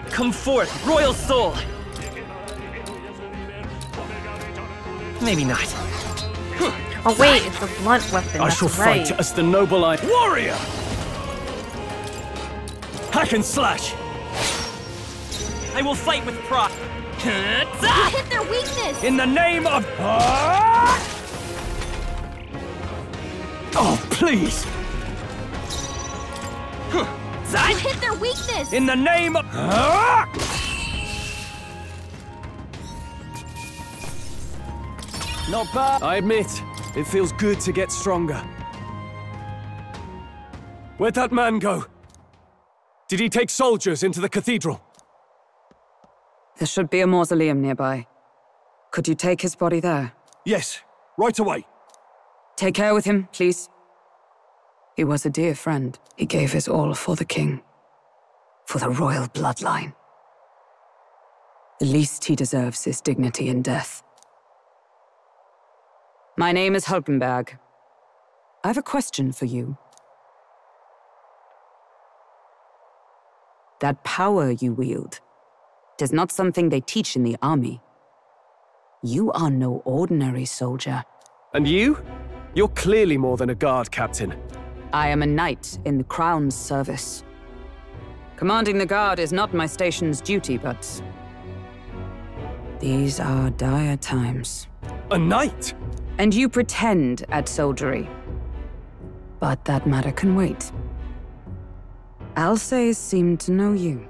[SPEAKER 3] Come forth, royal soul! Maybe not.
[SPEAKER 4] Oh wait, it's a blunt weapon.
[SPEAKER 2] I
[SPEAKER 4] That's
[SPEAKER 2] shall
[SPEAKER 4] right.
[SPEAKER 2] fight as the noble
[SPEAKER 17] Warrior!
[SPEAKER 2] Hack and slash!
[SPEAKER 17] I will fight with pride.
[SPEAKER 13] You hit their weakness.
[SPEAKER 17] In the name of...
[SPEAKER 2] Oh, please!
[SPEAKER 13] You hit their weakness.
[SPEAKER 17] In the name of...
[SPEAKER 2] Not bad. I admit, it feels good to get stronger. Where'd that man go? Did he take soldiers into the cathedral?
[SPEAKER 9] There should be a mausoleum nearby. Could you take his body there?
[SPEAKER 2] Yes, right away.
[SPEAKER 9] Take care with him, please. He was a dear friend. He gave his all for the king. For the royal bloodline. The least he deserves is dignity in death. My name is Hulkenberg. I have a question for you. That power you wield is not something they teach in the army. You are no ordinary soldier.
[SPEAKER 2] And you? You're clearly more than a guard captain.
[SPEAKER 9] I am a knight in the Crown's service. Commanding the guard is not my station's duty, but These are dire times.
[SPEAKER 21] A knight?
[SPEAKER 9] And you pretend at soldiery. But that matter can wait. Alsace seemed to know you.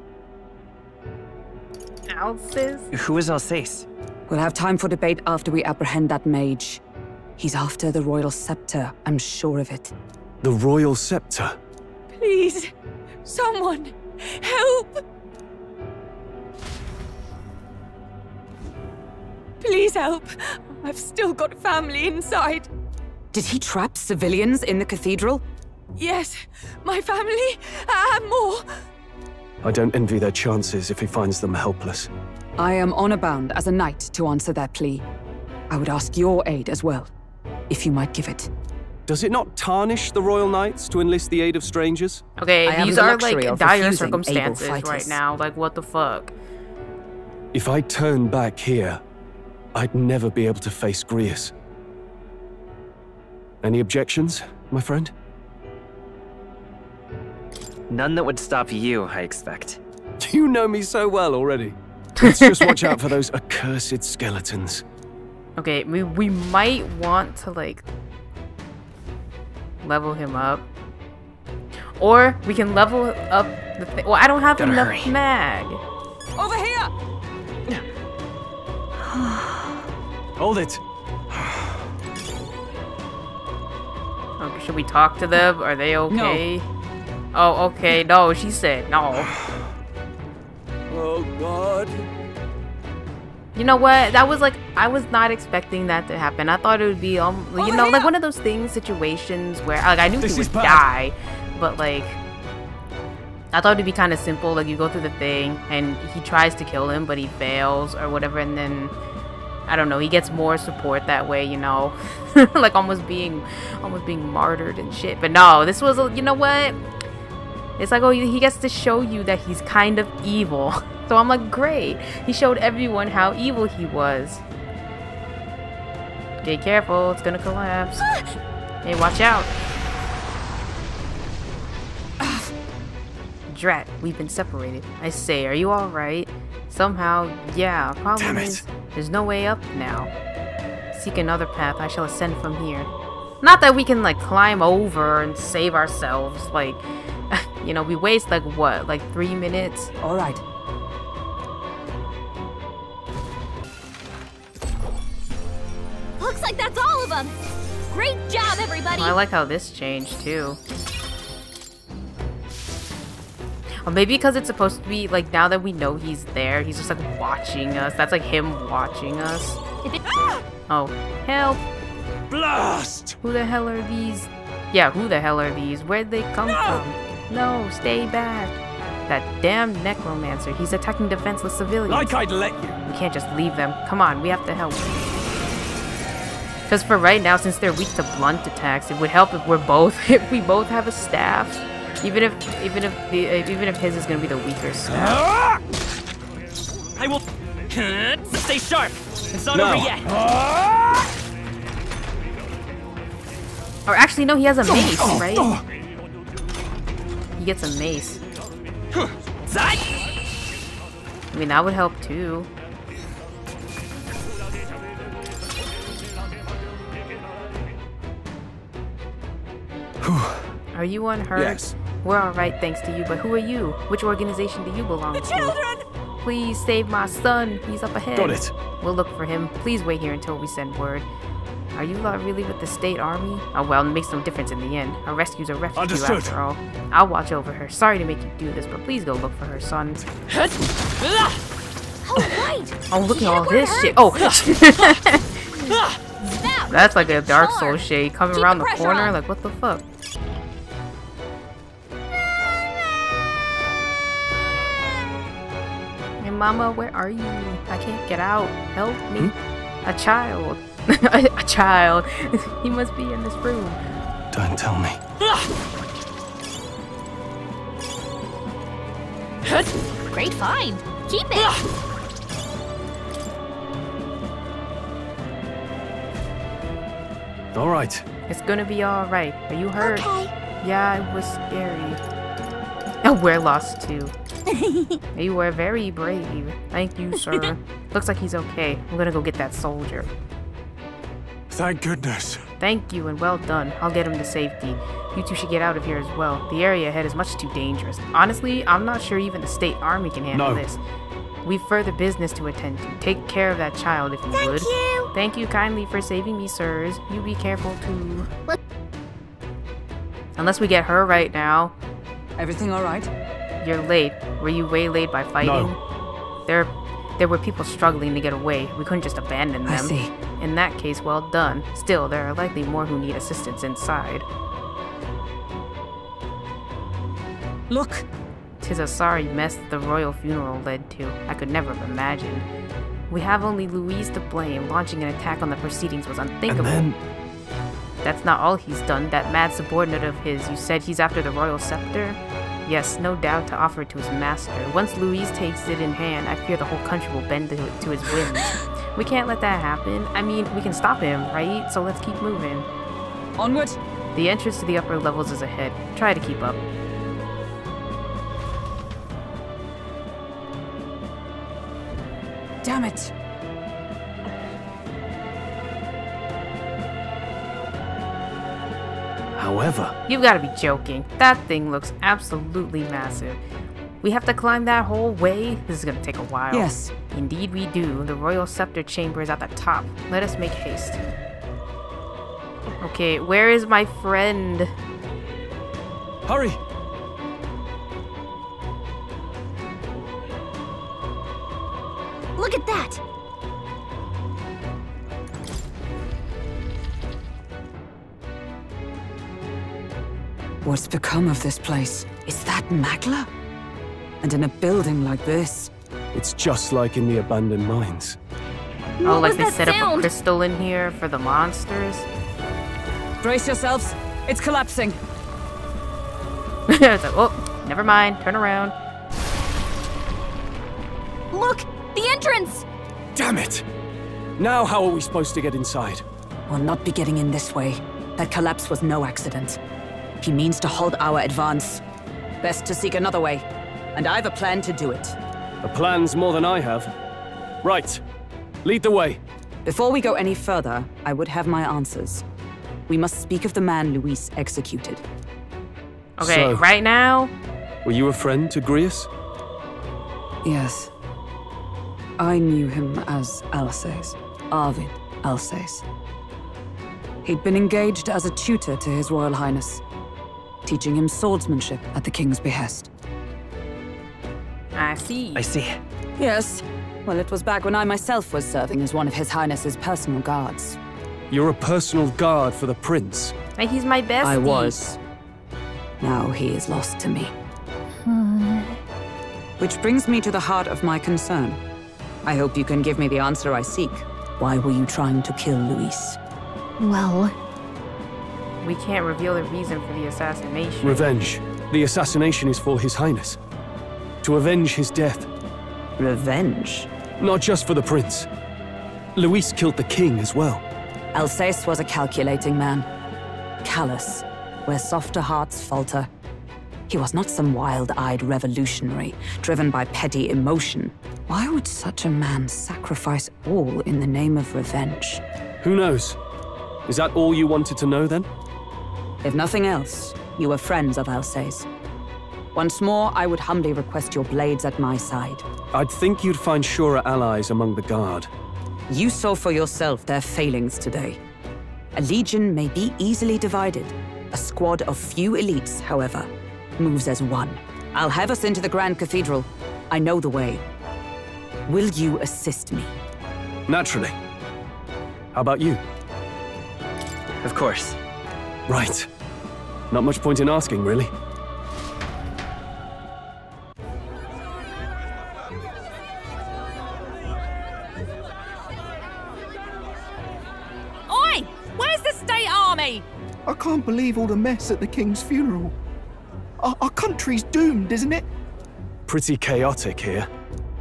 [SPEAKER 4] Alsace?
[SPEAKER 3] Who is Alsace?
[SPEAKER 9] We'll have time for debate after we apprehend that mage. He's after the royal scepter, I'm sure of it.
[SPEAKER 21] The royal scepter?
[SPEAKER 11] Please, someone, help! Please help. I've still got family inside.
[SPEAKER 9] Did he trap civilians in the cathedral?
[SPEAKER 11] Yes, my family and more.
[SPEAKER 2] I don't envy their chances if he finds them helpless.
[SPEAKER 9] I am honor bound as a knight to answer their plea. I would ask your aid as well, if you might give it.
[SPEAKER 2] Does it not tarnish the Royal Knights to enlist the aid of strangers?
[SPEAKER 4] Okay, these are like dire circumstances right now. Like, what the fuck?
[SPEAKER 2] If I turn back here, I'd never be able to face Grius. Any objections, my friend?
[SPEAKER 3] None that would stop you, I expect.
[SPEAKER 2] You know me so well already. Let's just watch out for those accursed skeletons.
[SPEAKER 4] Okay, we might want to, like, level him up. Or we can level up the thing. Well, I don't have enough mag.
[SPEAKER 6] Over here!
[SPEAKER 2] Hold it.
[SPEAKER 4] Okay, should we talk to them? Are they okay?
[SPEAKER 6] No.
[SPEAKER 4] Oh, okay. No, she said no.
[SPEAKER 2] Oh, God.
[SPEAKER 4] You know what? That was like, I was not expecting that to happen. I thought it would be, you know, like one of those situations where, like, I knew he would die, but like, I thought it'd be kind of simple. Like, you go through the thing and he tries to kill him, but he fails or whatever, and then I don't know, he gets more support that way, you know, like almost being martyred and shit. But no, this was, you know what? It's like, oh, he gets to show you that he's kind of evil. So I'm like, great. He showed everyone how evil he was. Okay, careful. It's gonna collapse. Hey, watch out. Drat, we've been separated. I say, are you alright? Somehow, yeah. Problem is, there's no way up now. Seek another path. I shall ascend from here. Not that we can, like, climb over and save ourselves. Like, you know, we waste, like, what? Like, 3 minutes?
[SPEAKER 9] Alright.
[SPEAKER 8] Looks like that's all of them. Great job, everybody.
[SPEAKER 4] I like how this changed, too. Or maybe because it's supposed to be, like, now that we know he's there, he's just, like, watching us. That's, like, him watching us. Oh, help.
[SPEAKER 17] Blast!
[SPEAKER 4] Who the hell are these? Yeah, who the hell are these? Where'd they come from? No, stay back. That damn necromancer. He's attacking defenseless civilians.
[SPEAKER 17] Like I'd let you.
[SPEAKER 4] We can't just leave them. Come on, we have to help. Because for right now, since they're weak to blunt attacks, it would help if we both have a staff. Even if his is gonna be the weaker staff.
[SPEAKER 3] I will stay sharp. It's not over yet.
[SPEAKER 4] Or actually, no, he has a mace, right? He gets a mace. I mean, that would help too. Are you unhurt?
[SPEAKER 21] Yes.
[SPEAKER 4] We're alright thanks to you, but who are you? Which organization do you belong to? The children! Please save my son. He's up ahead.
[SPEAKER 2] Got it.
[SPEAKER 4] We'll look for him. Please wait here until we send word. Are you lot really with the state army? Oh well, it makes no difference in the end. A rescue's a rescue after all. I'll watch over her. Sorry to make you do this, but please go look for her son.
[SPEAKER 8] Oh, right.
[SPEAKER 4] Oh, look at all this shit. Oh! That's like a Dark Souls shade coming around the corner. Like, what the fuck? Hey, Mama, where are you? I can't get out. Help me. A child. A child. He must be in this room.
[SPEAKER 2] Don't tell me.
[SPEAKER 8] Great find. Keep it.
[SPEAKER 2] All right.
[SPEAKER 4] It's gonna be all right. Are you hurt?
[SPEAKER 8] Okay.
[SPEAKER 4] Yeah, it was scary. Oh, we're lost too. You were very brave. Thank you, sir. Looks like he's okay. I'm gonna go get that soldier.
[SPEAKER 20] Thank goodness.
[SPEAKER 4] Thank you and well done. I'll get him to safety. You two should get out of here as well. The area ahead is much too dangerous. Honestly, I'm not sure even the state army can handle this. We've further business to attend to. Take care of that child if you would.
[SPEAKER 13] Thank you.
[SPEAKER 4] Thank you kindly for saving me, sirs. You be careful too. Unless we get her right now.
[SPEAKER 9] Everything all right?
[SPEAKER 4] You're late. Were you waylaid by fighting?
[SPEAKER 2] No.
[SPEAKER 4] There were people struggling to get away. We couldn't just abandon them.
[SPEAKER 9] I see.
[SPEAKER 4] In that case, well done. Still, there are likely more who need assistance inside.
[SPEAKER 9] Look!
[SPEAKER 4] 'Tis a sorry mess the royal funeral led to. I could never have imagined. We have only Louise to blame. Launching an attack on the proceedings was unthinkable.
[SPEAKER 2] And then...
[SPEAKER 4] That's not all he's done. That mad subordinate of his, you said he's after the royal scepter? Yes, no doubt to offer it to his master. Once Louise takes it in hand, I fear the whole country will bend to his whims. We can't let that happen. I mean, we can stop him, right? So let's keep moving.
[SPEAKER 9] Onward!
[SPEAKER 4] The entrance to the upper levels is ahead. Try to keep up.
[SPEAKER 9] Damn it!
[SPEAKER 2] However...
[SPEAKER 4] You've got to be joking. That thing looks absolutely massive. We have to climb that whole way? This is going to take a while.
[SPEAKER 9] Yes.
[SPEAKER 4] Indeed we do. The royal scepter chamber is at the top. Let us make haste. Okay, where is my friend?
[SPEAKER 2] Hurry!
[SPEAKER 13] Look at that!
[SPEAKER 9] What's become of this place? Is that Magla? And in a building like this?
[SPEAKER 2] It's just like in the abandoned mines.
[SPEAKER 4] Oh, like they set up a crystal in here for the monsters?
[SPEAKER 9] Brace yourselves. It's collapsing.
[SPEAKER 4] It's like, oh, never mind. Turn around.
[SPEAKER 8] Look! The entrance!
[SPEAKER 2] Damn it! Now how are we supposed to get inside?
[SPEAKER 9] We'll not be getting in this way. That collapse was no accident. He means to halt our advance. Best to seek another way. And I've a plan to do it.
[SPEAKER 2] A plan's more than I have. Right. Lead the way.
[SPEAKER 9] Before we go any further, I would have my answers. We must speak of the man Luis executed.
[SPEAKER 4] Okay,
[SPEAKER 2] so,
[SPEAKER 4] right now?
[SPEAKER 2] Were you a friend to Grius?
[SPEAKER 9] Yes. I knew him as Alsace. Arvid Alsace. He'd been engaged as a tutor to His Royal Highness, teaching him swordsmanship at the king's behest.
[SPEAKER 4] I see.
[SPEAKER 21] I see.
[SPEAKER 9] Yes. Well, it was back when I myself was serving as one of His Highness's personal guards.
[SPEAKER 2] You're a personal guard for the prince.
[SPEAKER 4] Hey, he's my bestie.
[SPEAKER 9] I was. Now he is lost to me. Which brings me to the heart of my concern. I hope you can give me the answer I seek. Why were you trying to kill Luis?
[SPEAKER 1] Well...
[SPEAKER 4] We can't reveal the reason for the assassination.
[SPEAKER 2] Revenge. The assassination is for His Highness. To avenge his death.
[SPEAKER 9] Revenge?
[SPEAKER 2] Not just for the prince. Luis killed the king as well.
[SPEAKER 9] Alsace was a calculating man. Callous, where softer hearts falter. He was not some wild-eyed revolutionary, driven by petty emotion. Why would such a man sacrifice all in the name of revenge?
[SPEAKER 2] Who knows? Is that all you wanted to know, then?
[SPEAKER 9] If nothing else, you were friends of Alsace. Once more, I would humbly request your blades at my side.
[SPEAKER 2] I'd think you'd find surer allies among the guard.
[SPEAKER 9] You saw for yourself their failings today. A legion may be easily divided. A squad of few elites, however, moves as one. I'll have us into the Grand Cathedral. I know the way. Will you assist me?
[SPEAKER 2] Naturally. How about you?
[SPEAKER 21] Of course.
[SPEAKER 2] Right. Not much point in asking, really.
[SPEAKER 6] Oi! Where's the state army?
[SPEAKER 16] I can't believe all the mess at the king's funeral. Our country's doomed, isn't it?
[SPEAKER 2] Pretty chaotic here.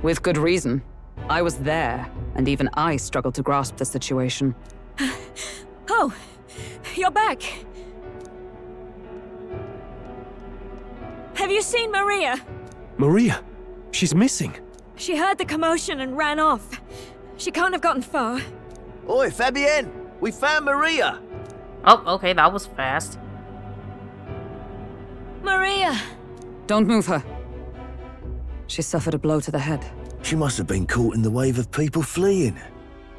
[SPEAKER 9] With good reason. I was there, and even I struggled to grasp the situation.
[SPEAKER 8] Oh, you're back. Have you seen Maria?
[SPEAKER 2] Maria? She's missing.
[SPEAKER 8] She heard the commotion and ran off. She can't have gotten far.
[SPEAKER 14] Oi, Fabienne! We found Maria!
[SPEAKER 4] Oh, okay, that was fast.
[SPEAKER 8] Maria!
[SPEAKER 9] Don't move her. She suffered a blow to the head.
[SPEAKER 14] She must have been caught in the wave of people fleeing.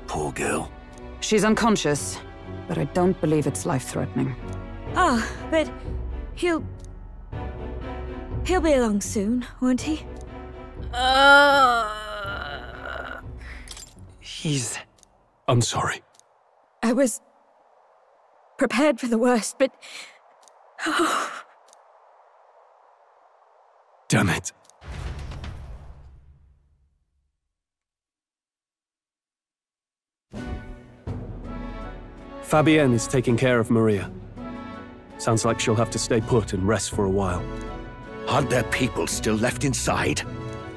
[SPEAKER 14] Poor girl.
[SPEAKER 9] She's unconscious, but I don't believe it's life-threatening.
[SPEAKER 8] Ah, but he'll be along soon, won't he?
[SPEAKER 2] I'm sorry.
[SPEAKER 8] I was prepared for the worst, but... Oh.
[SPEAKER 2] Damn it. Fabienne is taking care of Maria. Sounds like she'll have to stay put and rest for a while.
[SPEAKER 19] Aren't there people still left inside?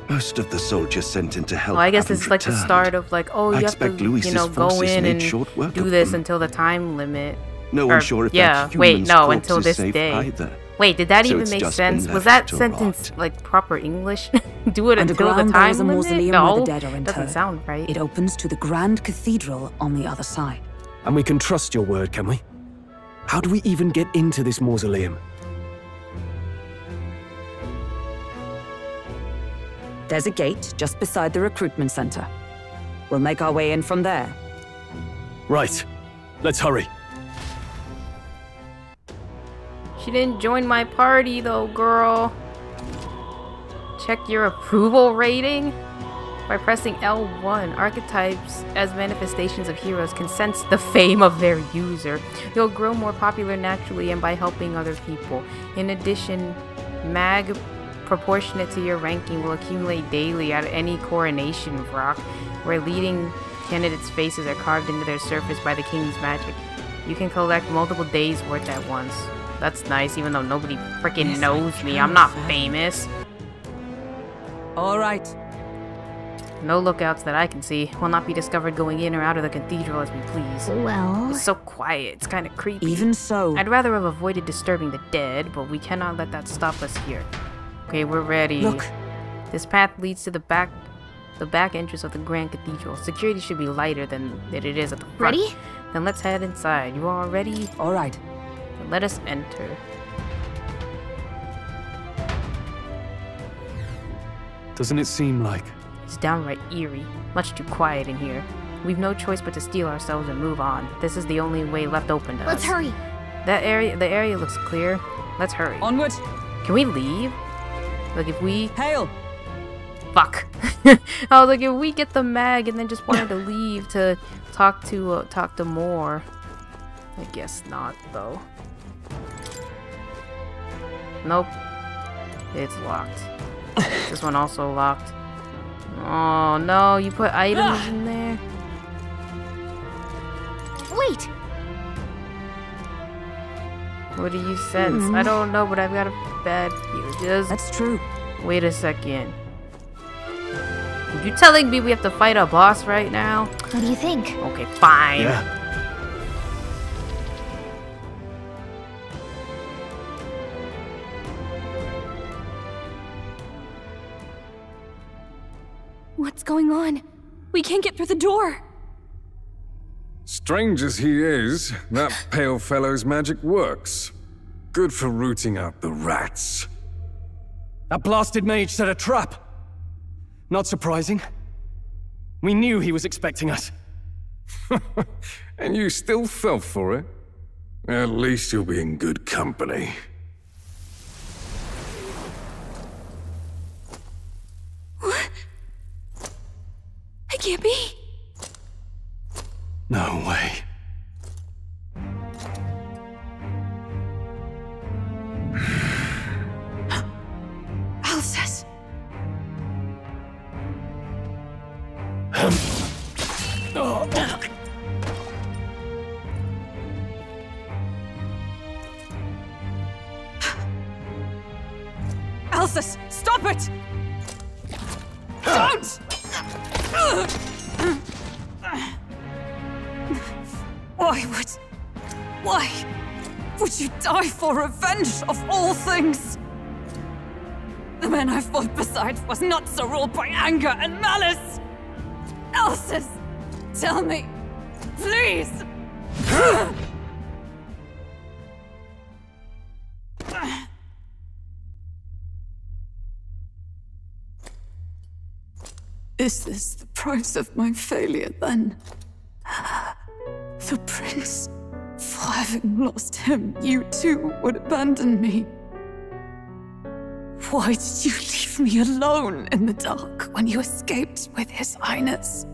[SPEAKER 7] Most of the soldiers sent in to help.
[SPEAKER 4] Well, I guess it's like the start of like, oh, you have to,
[SPEAKER 7] Louis's
[SPEAKER 4] go in and
[SPEAKER 7] short work
[SPEAKER 4] do this until the time limit.
[SPEAKER 7] No one's sure if
[SPEAKER 4] yeah,
[SPEAKER 7] that
[SPEAKER 4] wait,
[SPEAKER 7] human's
[SPEAKER 4] no,
[SPEAKER 7] corpse
[SPEAKER 4] until
[SPEAKER 7] is
[SPEAKER 4] this
[SPEAKER 7] safe
[SPEAKER 4] day.
[SPEAKER 7] either.
[SPEAKER 4] Wait, did that
[SPEAKER 7] So
[SPEAKER 4] even
[SPEAKER 7] it's
[SPEAKER 4] make
[SPEAKER 7] just been
[SPEAKER 4] sense? Was
[SPEAKER 7] left
[SPEAKER 4] that
[SPEAKER 7] to
[SPEAKER 4] sentence
[SPEAKER 7] rot.
[SPEAKER 4] like proper English? Do it until the
[SPEAKER 9] Underground, there
[SPEAKER 4] time
[SPEAKER 9] is a
[SPEAKER 4] limit?
[SPEAKER 9] mausoleum
[SPEAKER 4] No,
[SPEAKER 9] where the dead are interred.
[SPEAKER 4] doesn't sound right.
[SPEAKER 9] It opens to the Grand Cathedral on the other side.
[SPEAKER 2] And we can trust your word, can we? How do we even get into this mausoleum?
[SPEAKER 9] There's a gate just beside the recruitment center. We'll make our way in from there.
[SPEAKER 2] Right. Let's hurry.
[SPEAKER 4] She didn't join my party though, girl. Check your approval rating. By pressing L1, archetypes as manifestations of heroes can sense the fame of their user. You'll grow more popular naturally and by helping other people. In addition, mag proportionate to your ranking will accumulate daily at any coronation rock, where leading candidates' faces are carved into their surface by the king's magic. You can collect multiple days' worth at once. That's nice, even though nobody freaking knows me. I'm not famous.
[SPEAKER 9] All right.
[SPEAKER 4] No lookouts that I can see. Will not be discovered going in or out of the cathedral as we please.
[SPEAKER 1] Well...
[SPEAKER 4] It's so quiet. It's kind of creepy.
[SPEAKER 9] Even so...
[SPEAKER 4] I'd rather have avoided disturbing the dead, but we cannot let that stop us here. Okay, we're ready.
[SPEAKER 9] Look.
[SPEAKER 4] This path leads to the back entrance of the Grand Cathedral. Security should be lighter than it is at the front.
[SPEAKER 1] Ready?
[SPEAKER 4] Then let's head inside. You all ready?
[SPEAKER 9] All right.
[SPEAKER 4] Then let us enter.
[SPEAKER 2] Doesn't it seem like...
[SPEAKER 4] It's downright eerie. Much too quiet in here. We've no choice but to steel ourselves and move on. This is the only way left open to us.
[SPEAKER 1] Let's hurry.
[SPEAKER 4] The area looks clear. Let's hurry.
[SPEAKER 9] Onward.
[SPEAKER 4] Can we leave? Like if we...
[SPEAKER 9] Hail!
[SPEAKER 4] Fuck. I was like, if we get the mag and then just wanted to leave to talk to more. I guess not, though. Nope. It's locked. This one also locked. Oh no, you put items in there?
[SPEAKER 1] Wait!
[SPEAKER 4] What do you sense? I don't know, but I've got a bad feeling.
[SPEAKER 9] That's true.
[SPEAKER 4] Wait a second. Are you telling me we have to fight a boss right now?
[SPEAKER 1] What do you think?
[SPEAKER 4] Okay, fine.
[SPEAKER 2] Yeah.
[SPEAKER 8] What's going on? We can't get through the door.
[SPEAKER 22] Strange as he is, that pale fellow's magic works. Good for rooting out the rats.
[SPEAKER 2] That blasted mage set a trap. Not surprising. We knew he was expecting us.
[SPEAKER 22] And you still fell for it? At least you'll be in good company.
[SPEAKER 8] What? It can't be.
[SPEAKER 2] No way.
[SPEAKER 8] Alsace. Alsace, stop it! Don't! Why would you die for revenge of all things? The man I fought beside was not so ruled by anger and malice. Alsace, Tell me, please! Is this the price of my failure, then? The prince? For having lost him, you too would abandon me. Why did you leave me alone in the dark when you escaped with his highness?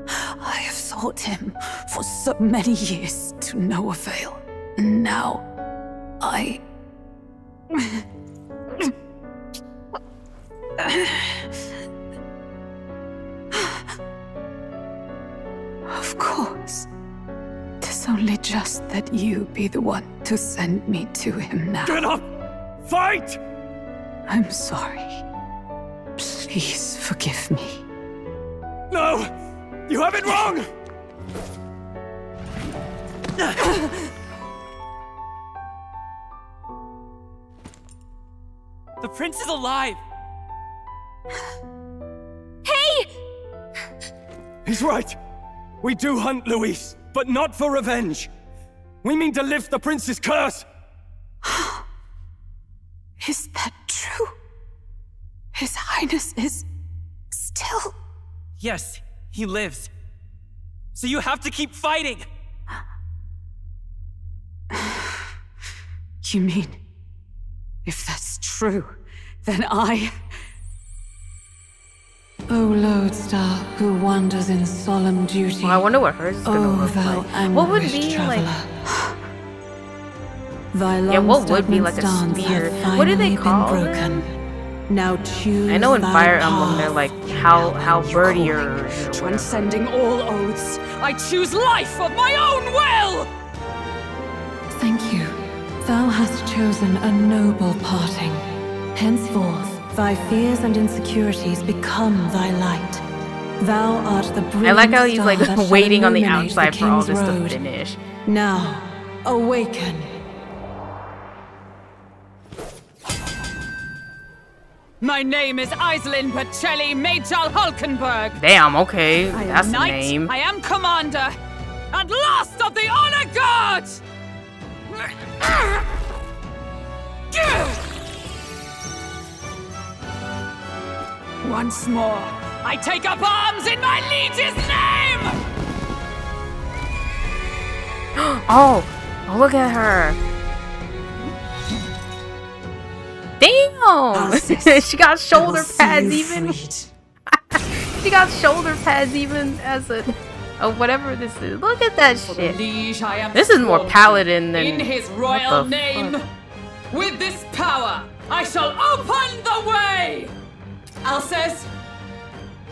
[SPEAKER 8] I have sought him for so many years to no avail, and now I... Of course. 'Tis only just that you be the one to send me to him now.
[SPEAKER 17] Get up! Fight!
[SPEAKER 8] I'm sorry. Please forgive me.
[SPEAKER 17] No! You have it wrong!
[SPEAKER 3] The prince is alive!
[SPEAKER 12] Hey!
[SPEAKER 17] He's right. We do hunt Luis, but not for revenge. We mean to lift the prince's curse.
[SPEAKER 8] Is that true? His highness is still...
[SPEAKER 3] Yes, he lives. So you have to keep fighting!
[SPEAKER 8] You mean, if that's true, then I... O lodestar who wanders in solemn duty.
[SPEAKER 4] Well, I wonder what hers is gonna look
[SPEAKER 8] thou
[SPEAKER 4] like. What would be
[SPEAKER 8] traveler.
[SPEAKER 4] like? Yeah, what would be like a spear? What do they call it?
[SPEAKER 8] Now choose.
[SPEAKER 4] I know in Fire Emblem they're like halberdiers.
[SPEAKER 6] Transcending all oaths, I choose life of my own will!
[SPEAKER 8] Thank you. Thou hast chosen a noble parting. Henceforth, thy fears and insecurities become thy light. Thou art the brilliant
[SPEAKER 4] I like how he's like
[SPEAKER 8] star that
[SPEAKER 4] waiting
[SPEAKER 8] shall
[SPEAKER 4] on the
[SPEAKER 8] illuminate
[SPEAKER 4] outside for all
[SPEAKER 8] King's
[SPEAKER 4] this
[SPEAKER 8] Road.
[SPEAKER 4] to finish.
[SPEAKER 8] Now, awaken.
[SPEAKER 6] My name is Iselin Pacelli Majal Hulkenberg.
[SPEAKER 4] Damn, okay,
[SPEAKER 6] I
[SPEAKER 4] that's
[SPEAKER 6] am
[SPEAKER 4] the
[SPEAKER 6] knight,
[SPEAKER 4] name.
[SPEAKER 6] I am commander, and last of the honor guard! Once more, I take up arms in my liege's name!
[SPEAKER 4] Oh, look at her. Damn! She got shoulder pads even. She got shoulder pads even as a... Oh, whatever this is. Look at that shit. This is more paladin than...
[SPEAKER 6] In his
[SPEAKER 4] what
[SPEAKER 6] royal
[SPEAKER 4] the
[SPEAKER 6] name,
[SPEAKER 4] fuck?
[SPEAKER 6] with this power, I shall open the way! Alces,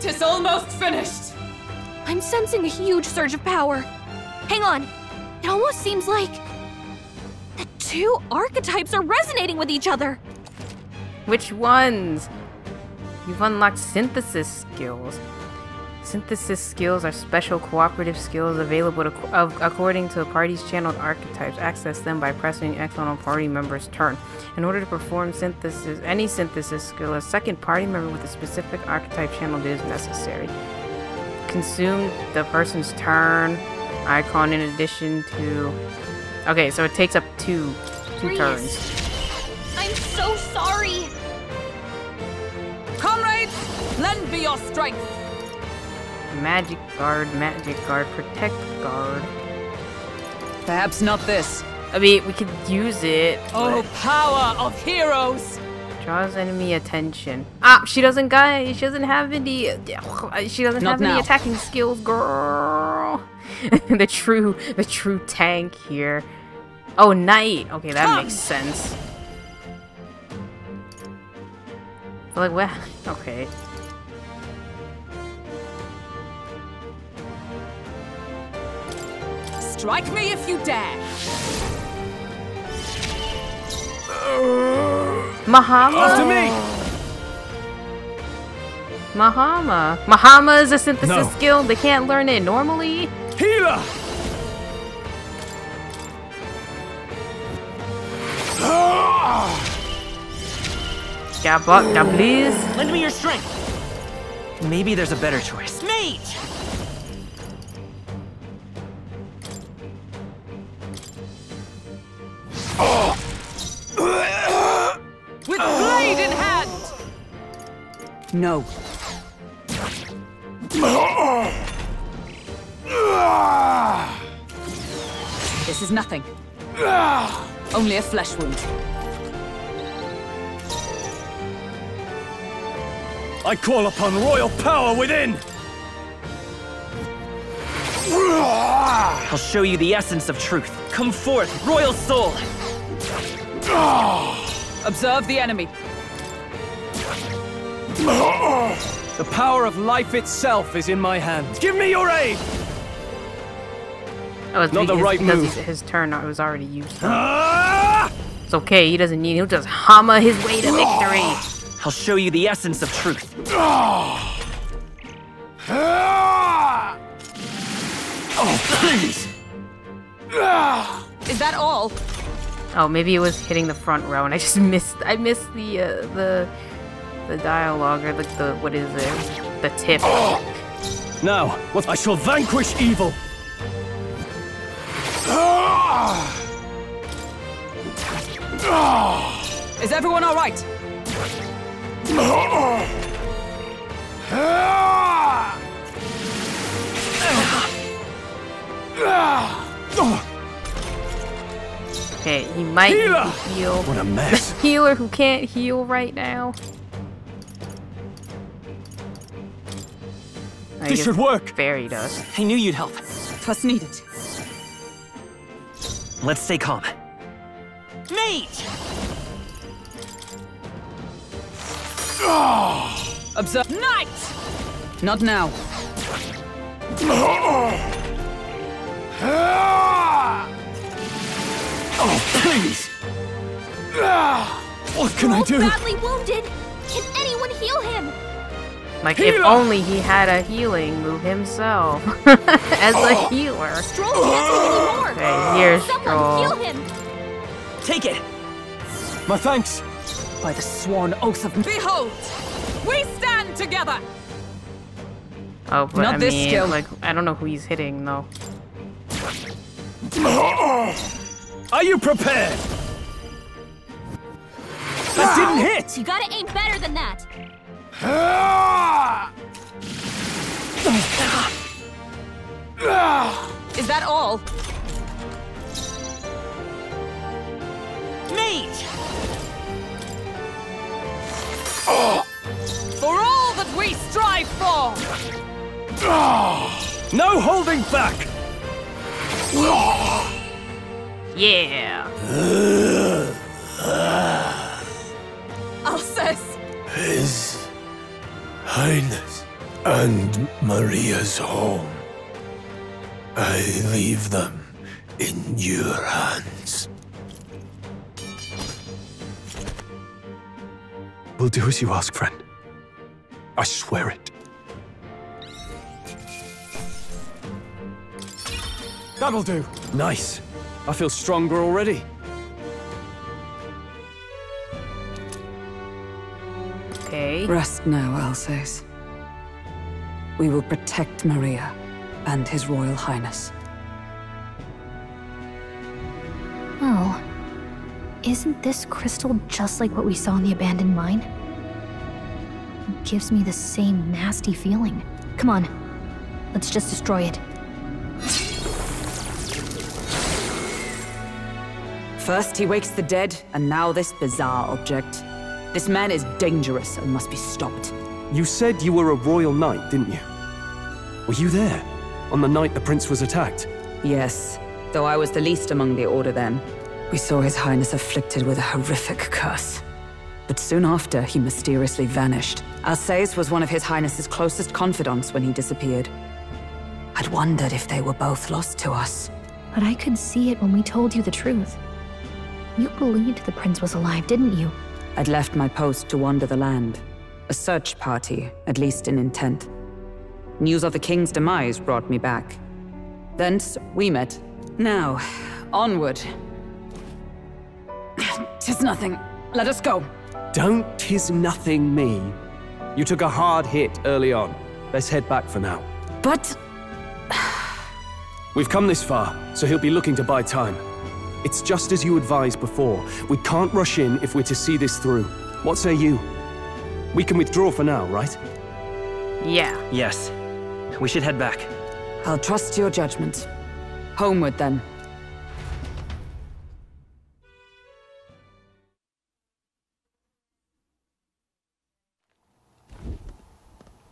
[SPEAKER 6] 'tis almost finished.
[SPEAKER 12] I'm sensing a huge surge of power. Hang on. It almost seems like the two archetypes are resonating with each other.
[SPEAKER 4] Which ones? You've unlocked synthesis skills. Synthesis skills are special cooperative skills available according to the party's channeled archetypes. Access them by pressing X on a party member's turn. In order to perform any synthesis skill, a second party member with a specific archetype channeled is necessary. Consume the person's turn icon in addition to... Okay, so it takes up two turns.
[SPEAKER 12] I'm so sorry.
[SPEAKER 6] Comrades, lend me your strength.
[SPEAKER 4] Magic guard, protect guard.
[SPEAKER 6] Perhaps not this.
[SPEAKER 4] I mean, we could use it.
[SPEAKER 6] Oh, power of heroes!
[SPEAKER 4] Draws enemy attention. Ah, she doesn't have any. She doesn't
[SPEAKER 6] Not
[SPEAKER 4] have
[SPEAKER 6] now.
[SPEAKER 4] any attacking skills, girl. the true tank here. Oh, knight. Okay, that makes sense. But like, what? Okay.
[SPEAKER 6] Strike me if you dare.
[SPEAKER 4] Mahama.
[SPEAKER 17] After me.
[SPEAKER 4] Mahama is a synthesis
[SPEAKER 17] No.
[SPEAKER 4] skill. They can't learn it normally.
[SPEAKER 17] Healer.
[SPEAKER 4] Please.
[SPEAKER 3] Lend me your strength. Maybe there's a better choice. Mage!
[SPEAKER 9] No.
[SPEAKER 6] This is nothing. Only a flesh wound.
[SPEAKER 3] I call upon royal power within! I'll show you the essence of truth. Come forth, royal soul!
[SPEAKER 6] Observe the enemy.
[SPEAKER 2] The power of life itself is in my hands. Give me your aid!
[SPEAKER 4] Oh, it's
[SPEAKER 2] not the right move.
[SPEAKER 4] His turn was already used. It's okay, he doesn't need it. He'll just hammer his way to victory.
[SPEAKER 3] I'll show you the essence of truth.
[SPEAKER 2] Oh, please!
[SPEAKER 6] Is that all?
[SPEAKER 4] Oh, maybe it was hitting the front row, and I just missed. I missed the dialogue or the what is it? The tip.
[SPEAKER 2] Now, what? I shall vanquish evil.
[SPEAKER 6] Is everyone all right?
[SPEAKER 4] Okay, he might heal.
[SPEAKER 2] What a mess.
[SPEAKER 4] The healer who can't heal right now.
[SPEAKER 2] This should work.
[SPEAKER 4] Fairy does.
[SPEAKER 3] I knew you'd help.
[SPEAKER 6] 'Twas needed.
[SPEAKER 3] Let's stay calm. Mate!
[SPEAKER 6] Observe. Knight! Not now.
[SPEAKER 2] Oh, please! What can I do?
[SPEAKER 12] Badly wounded. Can anyone heal him?
[SPEAKER 4] Like, if only he had a healing move himself as a healer.
[SPEAKER 12] Stroll can't do anymore.
[SPEAKER 4] Okay, here's
[SPEAKER 12] Someone heal
[SPEAKER 4] Stroll.
[SPEAKER 12] him.
[SPEAKER 3] Take it!
[SPEAKER 2] My thanks.
[SPEAKER 6] By the sworn oath of... Behold! We stand together!
[SPEAKER 4] Oh, but
[SPEAKER 6] Not
[SPEAKER 4] I
[SPEAKER 6] this
[SPEAKER 4] mean,
[SPEAKER 6] skill.
[SPEAKER 4] like, I don't know who he's hitting, though.
[SPEAKER 2] Are you prepared? That didn't hit!
[SPEAKER 12] You gotta aim better than that.
[SPEAKER 6] Is that all?
[SPEAKER 3] Mate!
[SPEAKER 6] For all that we strive for!
[SPEAKER 2] No holding back!
[SPEAKER 4] Yeah!
[SPEAKER 6] Alcest!
[SPEAKER 5] His Highness and Maria's home. I leave them in your hands.
[SPEAKER 2] We'll do as you ask, friend. I swear it. That'll do. Nice. I feel stronger already.
[SPEAKER 4] Okay.
[SPEAKER 9] Rest now, Alcest. We will protect Maria and His Royal Highness.
[SPEAKER 1] Oh. Isn't this crystal just like what we saw in the abandoned mine? It gives me the same nasty feeling. Come on. Let's just destroy it.
[SPEAKER 6] First he wakes the dead, and now this bizarre object. This man is dangerous and must be stopped.
[SPEAKER 2] You said you were a royal knight, didn't you? Were you there? On the night the prince was attacked?
[SPEAKER 6] Yes, though I was the least among the Order then. We saw His Highness afflicted with a horrific curse. But soon after, he mysteriously vanished. Alcest was one of His Highness's closest confidants when he disappeared. I'd wondered if they were both lost to us.
[SPEAKER 1] But I could see it when we told you the truth. You believed the prince was alive, didn't you?
[SPEAKER 6] I'd left my post to wander the land. A search party, at least in intent. News of the king's demise brought me back. Thence, we met. Now, onward. 'Tis nothing. Let us go.
[SPEAKER 2] Don't tis nothing me. You took a hard hit early on. Let's head back for now.
[SPEAKER 6] But...
[SPEAKER 2] We've come this far, so he'll be looking to buy time. It's just as you advised before. We can't rush in if we're to see this through. What say you? We can withdraw for now, right?
[SPEAKER 4] Yeah.
[SPEAKER 3] Yes. We should head back.
[SPEAKER 6] I'll trust your judgment. Homeward, then.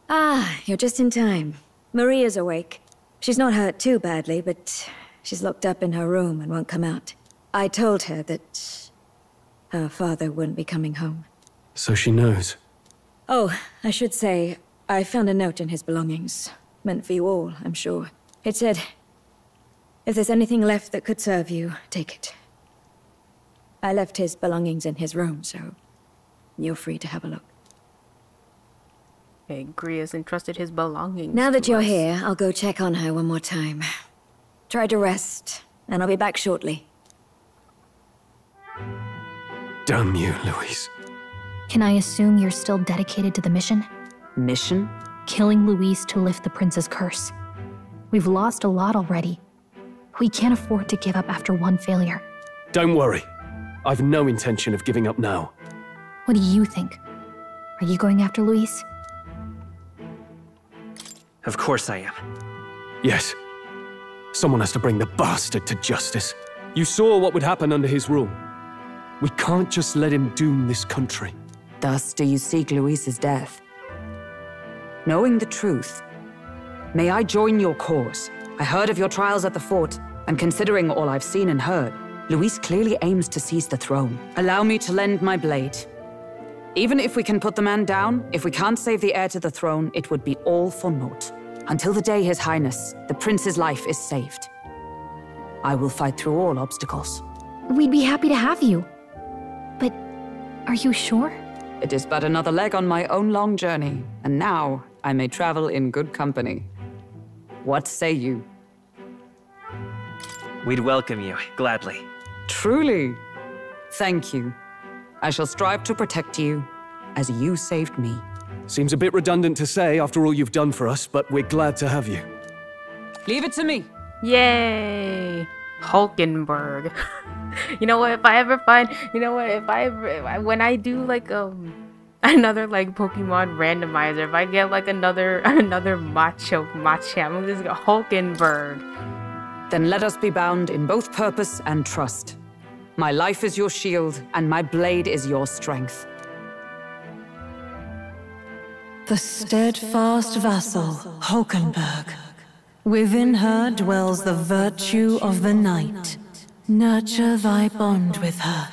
[SPEAKER 15] Ah, you're just in time. Maria's awake. She's not hurt too badly, but she's locked up in her room and won't come out. I told her that her father wouldn't be coming home.
[SPEAKER 2] So she knows.
[SPEAKER 15] Oh, I should say, I found a note in his belongings. Meant for you all, I'm sure. It said, if there's anything left that could serve you, take it. I left his belongings in his room, so you're free to have a look.
[SPEAKER 4] Okay, Gria's entrusted his belongings.
[SPEAKER 15] Now that
[SPEAKER 4] to
[SPEAKER 15] you're
[SPEAKER 4] us.
[SPEAKER 15] here, I'll go check on her one more time. Try to rest, and I'll be back shortly.
[SPEAKER 2] Damn you, Louise.
[SPEAKER 1] Can I assume you're still dedicated to the mission?
[SPEAKER 6] Mission?
[SPEAKER 1] Killing Louise to lift the prince's curse. We've lost a lot already. We can't afford to give up after one failure.
[SPEAKER 2] Don't worry. I've no intention of giving up now.
[SPEAKER 1] What do you think? Are you going after Louise?
[SPEAKER 3] Of course I am.
[SPEAKER 2] Yes. Someone has to bring the bastard to justice. You saw what would happen under his rule. We can't just let him doom this country.
[SPEAKER 6] Thus do you seek Louise's death. Knowing the truth, may I join your cause? I heard of your trials at the fort, and considering all I've seen and heard, Louise clearly aims to seize the throne. Allow me to lend my blade. Even if we can put the man down, if we can't save the heir to the throne, it would be all for naught. Until the day His Highness, the prince's life is saved. I will fight through all obstacles.
[SPEAKER 1] We'd be happy to have you. But are you sure?
[SPEAKER 6] It is but another leg on my own long journey, and now I may travel in good company. What say you?
[SPEAKER 3] We'd welcome you, gladly.
[SPEAKER 6] Truly? Thank you. I shall strive to protect you, as you saved me.
[SPEAKER 2] Seems a bit redundant to say after all you've done for us, but we're glad to have you.
[SPEAKER 6] Leave it to me.
[SPEAKER 4] Yay! Hulkenberg. You know what? If I ever find, when I do like another like Pokemon randomizer, if I get like another Machamp, I'm just gonna Hulkenberg.
[SPEAKER 6] Then let us be bound in both purpose and trust. My life is your shield, and my blade is your strength.
[SPEAKER 8] The steadfast vassal, Hulkenberg. Within her dwells the virtue of the knight. Nurture thy bond with her,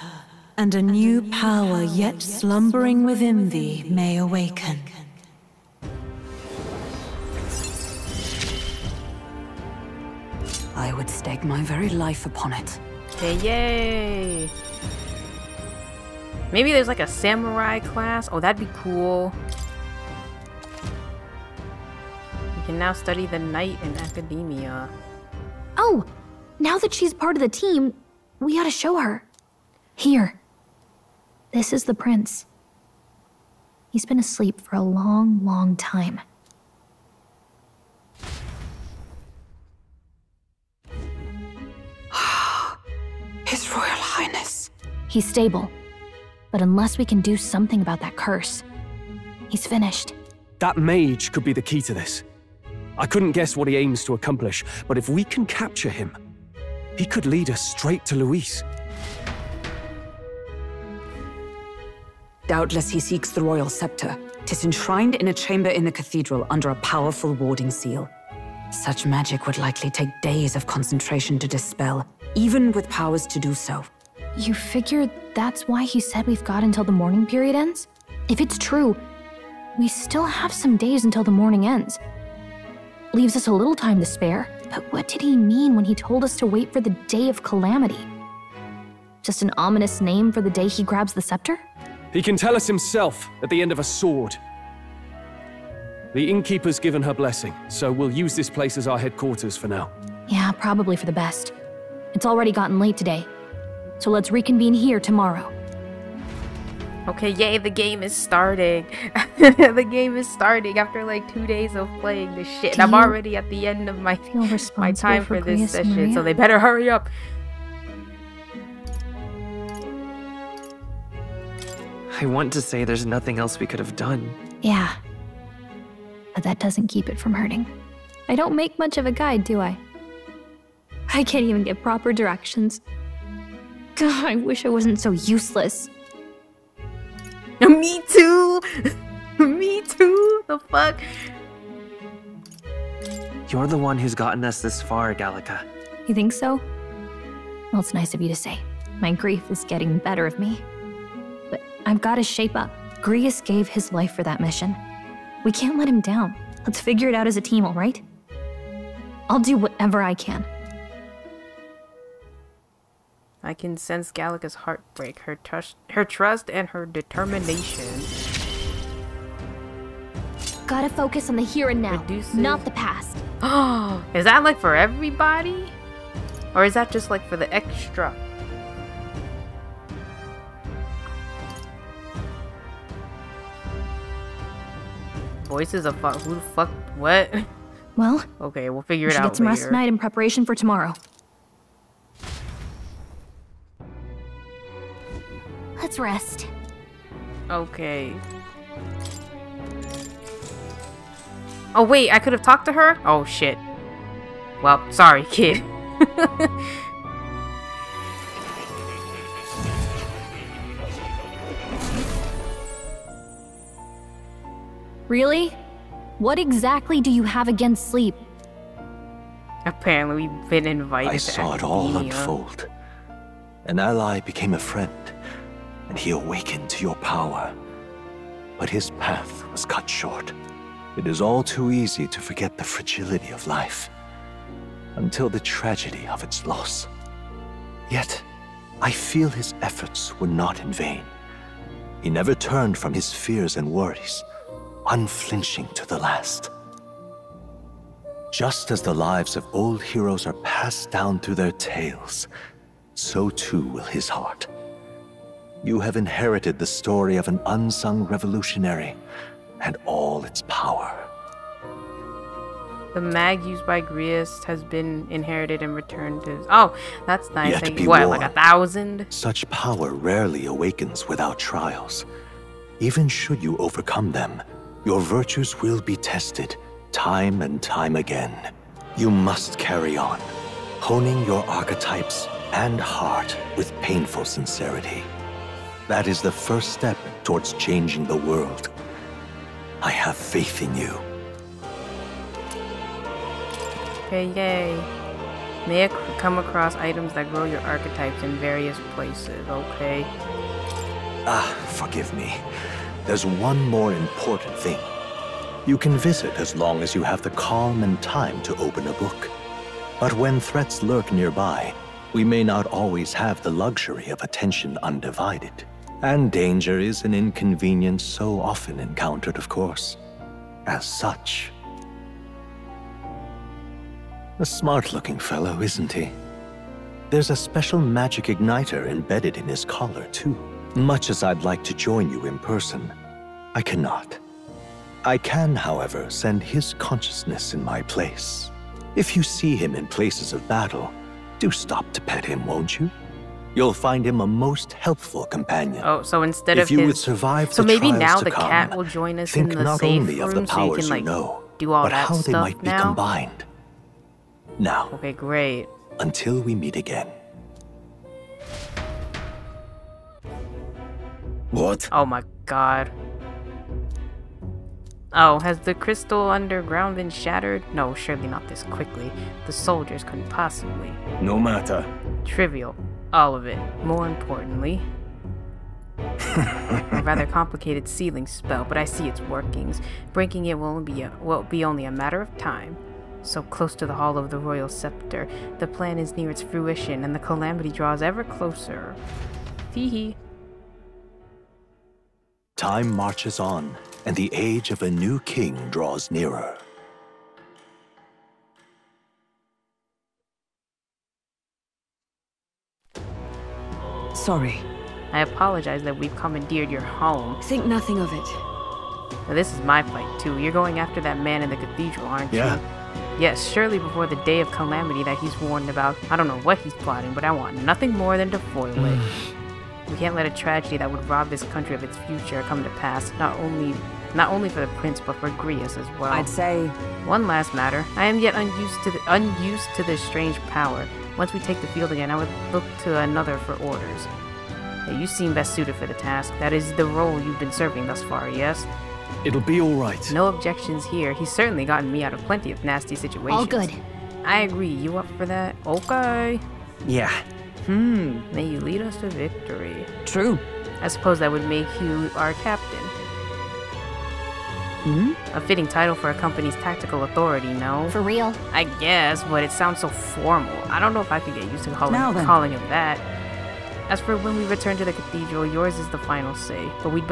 [SPEAKER 8] and a new power yet slumbering within thee may awaken.
[SPEAKER 6] I would stake my very life upon it.
[SPEAKER 4] Okay, yay! Maybe there's like a samurai class. Oh, that'd be cool. You can now study the knight in academia.
[SPEAKER 1] Oh, now that she's part of the team, we ought to show her. Here. This is the prince. He's been asleep for a long, long time.
[SPEAKER 8] His Royal Highness.
[SPEAKER 1] He's stable. But unless we can do something about that curse, he's finished.
[SPEAKER 2] That mage could be the key to this. I couldn't guess what he aims to accomplish, but if we can capture him, he could lead us straight to Louise.
[SPEAKER 6] Doubtless he seeks the royal scepter. 'Tis enshrined in a chamber in the cathedral under a powerful warding seal. Such magic would likely take days of concentration to dispel, even with powers to do so.
[SPEAKER 1] You figure that's why he said we've got until the mourning period ends? If it's true, we still have some days until the mourning ends. Leaves us a little time to spare, but what did he mean when he told us to wait for the day of calamity? Just an ominous name for the day he grabs the scepter?
[SPEAKER 2] He can tell us himself at the end of a sword. The innkeeper's given her blessing, so we'll use this place as our headquarters for now.
[SPEAKER 1] Yeah, probably for the best. It's already gotten late today, so let's reconvene here tomorrow.
[SPEAKER 4] Okay, yay, the game is starting. The game is starting after like 2 days of playing this shit. And I'm already at the end of my time for this session, so they better hurry up.
[SPEAKER 10] I want to say there's nothing else we could have done.
[SPEAKER 1] Yeah. But that doesn't keep it from hurting. I don't make much of a guide, do I? I can't even get proper directions. God, I wish I wasn't so useless.
[SPEAKER 4] Me too! Me too! The fuck?
[SPEAKER 10] You're the one who's gotten us this far, Gallica.
[SPEAKER 1] You think so? Well, it's nice of you to say. My grief is getting the better of me. But I've got to shape up. Grius gave his life for that mission. We can't let him down. Let's figure it out as a team, all right? I'll do whatever I can.
[SPEAKER 4] I can sense Gallica's heartbreak, her trust, and her determination.
[SPEAKER 12] Gotta focus on the here and now,
[SPEAKER 4] Reduces.
[SPEAKER 12] not the past.
[SPEAKER 4] Oh, is that like for everybody? Or is that just like for the extra? Voices of fuck. Who the fuck? What?
[SPEAKER 1] Well,
[SPEAKER 4] okay, we'll figure it
[SPEAKER 1] should
[SPEAKER 4] out
[SPEAKER 1] get some rest
[SPEAKER 4] later.
[SPEAKER 1] tonight in preparation for tomorrow.
[SPEAKER 12] Let's rest.
[SPEAKER 4] Okay. Oh wait, I could have talked to her? Oh shit. Well, sorry, kid.
[SPEAKER 1] Really? What exactly do you have against sleep?
[SPEAKER 4] Apparently we've been invited
[SPEAKER 7] I
[SPEAKER 4] to
[SPEAKER 7] saw it all
[SPEAKER 4] academia.
[SPEAKER 7] unfold. An ally became a friend, and he awakened to your power. But his path was cut short. It is all too easy to forget the fragility of life, until the tragedy of its loss. Yet, I feel his efforts were not in vain. He never turned from his fears and worries, unflinching to the last. Just as the lives of old heroes are passed down through their tales, so too will his heart. You have inherited the story of an unsung revolutionary and all its power.
[SPEAKER 4] The mag used by Grius has been inherited and returned to... Oh, that's nice.
[SPEAKER 7] Yet
[SPEAKER 4] Like,
[SPEAKER 7] be
[SPEAKER 4] what,
[SPEAKER 7] warned,
[SPEAKER 4] like 1,000?
[SPEAKER 7] Such power rarely awakens without trials. Even should you overcome them, your virtues will be tested time and time again. You must carry on, honing your archetypes and heart with painful sincerity. That is the first step towards changing the world. I have faith in you.
[SPEAKER 4] Okay, yay. May come across items that grow your archetypes in various places. Okay.
[SPEAKER 7] Ah, forgive me. There's one more important thing. You can visit as long as you have the calm and time to open a book. But when threats lurk nearby, we may not always have the luxury of attention undivided. And danger is an inconvenience so often encountered, of course. As such. A smart-looking fellow, isn't he? There's a special magic igniter embedded in his collar, too. Much as I'd like to join you in person, I cannot. I can, however, send his consciousness in my place. If you see him in places of battle, do stop to pet him, won't you? You'll find him a most helpful companion.
[SPEAKER 4] Oh, so instead of
[SPEAKER 7] if you
[SPEAKER 4] his...
[SPEAKER 7] would survive
[SPEAKER 4] so
[SPEAKER 7] the
[SPEAKER 4] maybe
[SPEAKER 7] trials
[SPEAKER 4] now
[SPEAKER 7] to
[SPEAKER 4] the
[SPEAKER 7] come,
[SPEAKER 4] cat will join us in
[SPEAKER 7] think
[SPEAKER 4] the
[SPEAKER 7] not
[SPEAKER 4] safe
[SPEAKER 7] only of the
[SPEAKER 4] room so you
[SPEAKER 7] powers
[SPEAKER 4] can, like,
[SPEAKER 7] you know,
[SPEAKER 4] do all
[SPEAKER 7] but
[SPEAKER 4] that
[SPEAKER 7] how they
[SPEAKER 4] stuff
[SPEAKER 7] might be
[SPEAKER 4] now?
[SPEAKER 7] combined. Now.
[SPEAKER 4] Okay, great.
[SPEAKER 7] Until we meet again.
[SPEAKER 14] What?
[SPEAKER 4] Oh my god. Oh, has the crystal underground been shattered? No, surely not this quickly. The soldiers couldn't possibly.
[SPEAKER 21] No matter.
[SPEAKER 4] Trivial. All of it. More importantly. A rather complicated sealing spell, but I see its workings. Breaking it will be only a matter of time. So close to the Hall of the Royal Scepter, the plan is near its fruition, and the calamity draws ever closer. Tee-hee.
[SPEAKER 7] Time marches on, and the age of a new king draws nearer.
[SPEAKER 6] Sorry.
[SPEAKER 4] I apologize that we've commandeered your home.
[SPEAKER 15] Think nothing of it.
[SPEAKER 4] Now, this is my fight, too. You're going after that man in the cathedral, aren't you? Yes, surely before the day of calamity that he's warned about. I don't know what he's plotting, but I want nothing more than to foil it. We can't let a tragedy that would rob this country of its future come to pass, not only for the prince, but for Grius as well.
[SPEAKER 6] I'd say...
[SPEAKER 4] One last matter. I am yet unused to this strange power. Once we take the field again, I would look to another for orders. Yeah, you seem best suited for the task. That is the role you've been serving thus far, yes?
[SPEAKER 2] It'll be all right.
[SPEAKER 4] No objections here. He's certainly gotten me out of plenty of nasty situations.
[SPEAKER 1] All good.
[SPEAKER 4] I agree. You up for that? Okay.
[SPEAKER 10] Yeah.
[SPEAKER 4] May you lead us to victory.
[SPEAKER 6] True.
[SPEAKER 4] I suppose that would make you our captain. A fitting title for a company's tactical authority, no?
[SPEAKER 1] For real?
[SPEAKER 4] I guess, but it sounds so formal. I don't know if I could get used to calling him that. As for when we return to the cathedral, yours is the final say. But we'd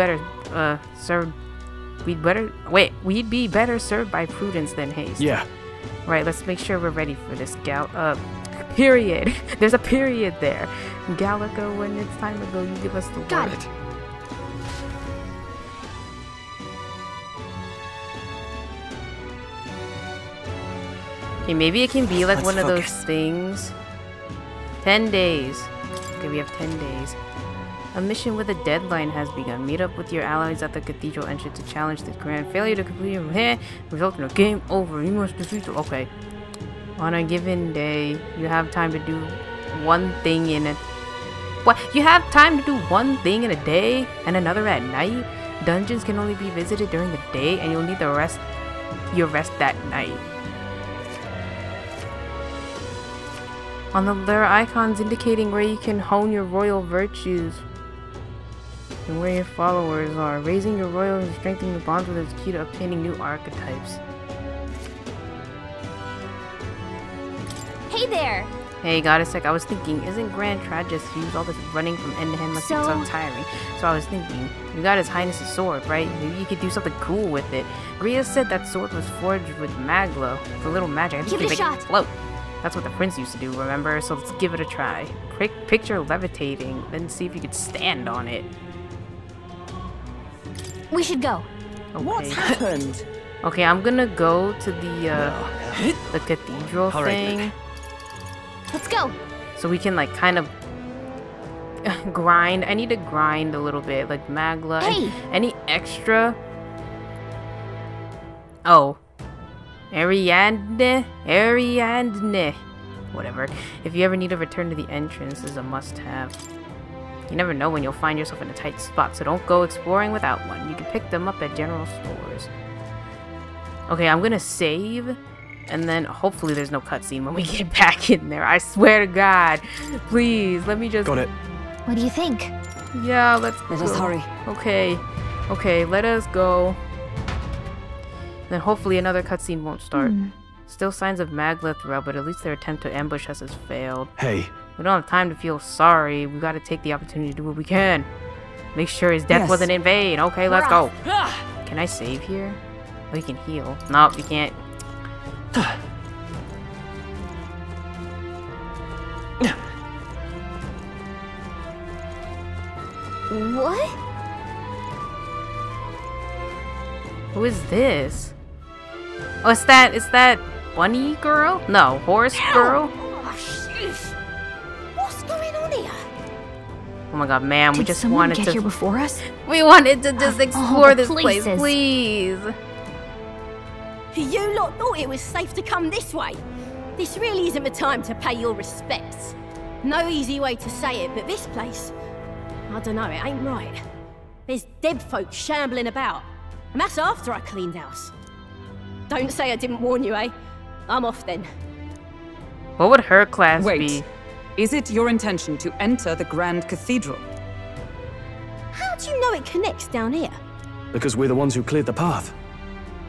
[SPEAKER 4] be better served by prudence than haste.
[SPEAKER 2] Yeah.
[SPEAKER 4] Right, let's make sure we're ready for this period. There's a period there. Gallica, when it's time to go, you give us the word.
[SPEAKER 1] Got it.
[SPEAKER 4] Okay, maybe it can be like one of those things. 10 days. Okay, we have 10 days. A mission with a deadline has begun. Meet up with your allies at the cathedral entrance to challenge the grand failure to complete your result in a game over. You must defeat the... Okay. On a given day, you have time to do one thing in a... What? You have time to do one thing in a day and another at night? Dungeons can only be visited during the day and you'll need your rest that night. On the there are icons indicating where you can hone your royal virtues and where your followers are. Raising your royal and strengthening the bonds with is key to obtaining new archetypes.
[SPEAKER 12] Hey there!
[SPEAKER 4] Hey, Goddessec, I was thinking, isn't Grand Tragus used all this running from end to end must be so tiring? So I was thinking, you got His Highness's sword, right? Maybe you could do something cool with it. Grius said that sword was forged with magla, with a little magic. I think
[SPEAKER 12] Give it a shot!
[SPEAKER 4] Float. That's what the prince used to do, remember? So let's give it a try. Picture levitating, then see if you could stand on it.
[SPEAKER 12] We should go.
[SPEAKER 4] Okay.
[SPEAKER 6] What's happened?
[SPEAKER 4] Okay, I'm gonna go to the cathedral thing.
[SPEAKER 12] Let's go.
[SPEAKER 4] So we can like kind of grind. I need to grind a little bit, like magla.
[SPEAKER 12] Hey!
[SPEAKER 4] Any extra? Oh. Ariadne. Whatever. If you ever need to return to the entrance, this is a must-have. You never know when you'll find yourself in a tight spot, so don't go exploring without one. You can pick them up at general stores. Okay, I'm gonna save, and then hopefully there's no cutscene when we get back in there. I swear to God. Please, let me just...
[SPEAKER 2] Got it.
[SPEAKER 1] What do you think?
[SPEAKER 4] Yeah, let
[SPEAKER 6] us hurry.
[SPEAKER 4] Okay, let us go. Then hopefully another cutscene won't start. Still signs of magla throughout, but at least their attempt to ambush us has failed.
[SPEAKER 2] Hey.
[SPEAKER 4] We don't have time to feel sorry. We gotta take the opportunity to do what we can. Make sure his death wasn't in vain. Okay, let's go. Can I save here? Oh, you can heal. Nope, you can't.
[SPEAKER 12] What?
[SPEAKER 4] Who is this? Oh, it's that bunny girl? No, horse girl?
[SPEAKER 12] Oh, sheesh. What's going on here?
[SPEAKER 4] Oh my god, man, we just wanted to...
[SPEAKER 1] get here before us?
[SPEAKER 4] We wanted to just explore this place,
[SPEAKER 1] places.
[SPEAKER 4] please.
[SPEAKER 11] You lot thought it was safe to come this way. This really isn't the time to pay your respects. No easy way to say it, but this place... I don't know, it ain't right. There's dead folk shambling about. And that's after I cleaned house. Don't say I didn't warn you, eh? I'm off then.
[SPEAKER 4] What would her class be?
[SPEAKER 6] Is it your intention to enter the Grand Cathedral?
[SPEAKER 11] How do you know it connects down here?
[SPEAKER 2] Because we're the ones who cleared the path.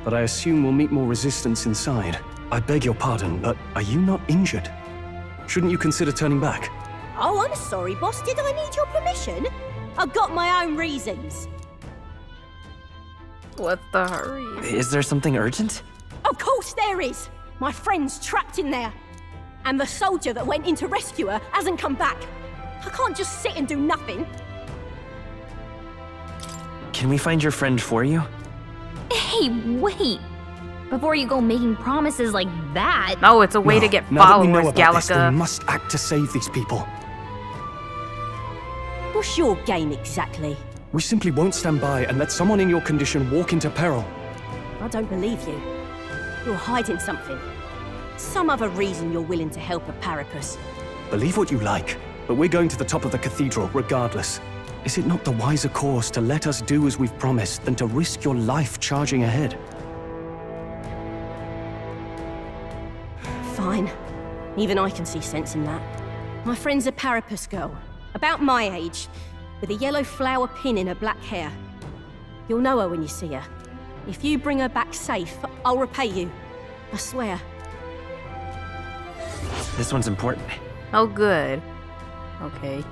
[SPEAKER 2] But I assume we'll meet more resistance inside. I beg your pardon, but are you not injured? Shouldn't you consider turning back?
[SPEAKER 11] Oh, I'm sorry, boss. Did I need your permission? I've got my own reasons.
[SPEAKER 4] What's the hurry?
[SPEAKER 10] Is there something urgent?
[SPEAKER 11] Of course there is. My friend's trapped in there. And the soldier that went in to rescue her hasn't come back. I can't just sit and do nothing.
[SPEAKER 10] Can we find your friend for you?
[SPEAKER 1] Hey, wait! Before you go making promises like that...
[SPEAKER 4] No, it's a way to get
[SPEAKER 2] now
[SPEAKER 4] followers,
[SPEAKER 2] that we know about
[SPEAKER 4] Gallica.
[SPEAKER 2] this, we must act to save these people.
[SPEAKER 11] What's your game exactly?
[SPEAKER 2] We simply won't stand by and let someone in your condition walk into peril.
[SPEAKER 11] I don't believe you. You're hiding something. Some other reason you're willing to help a Parapus.
[SPEAKER 2] Believe what you like, but we're going to the top of the cathedral regardless. Is it not the wiser course to let us do as we've promised than to risk your life charging ahead?
[SPEAKER 11] Fine. Even I can see sense in that. My friend's a Parapus girl, about my age, with a yellow flower pin in her black hair. You'll know her when you see her. If you bring her back safe, I'll repay you. I swear.
[SPEAKER 10] This one's important.
[SPEAKER 4] Oh, good. Okay.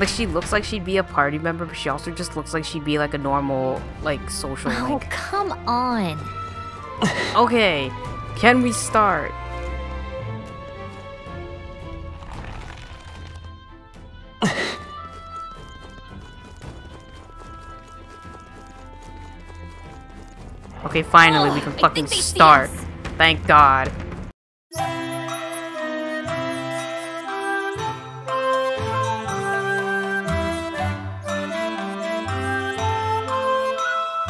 [SPEAKER 4] Like, she looks like she'd be a party member, but she also just looks like she'd be like a normal, like, social link.
[SPEAKER 1] Oh, come on.
[SPEAKER 4] Okay. Can we start? Okay, finally we can fucking start. Thank God.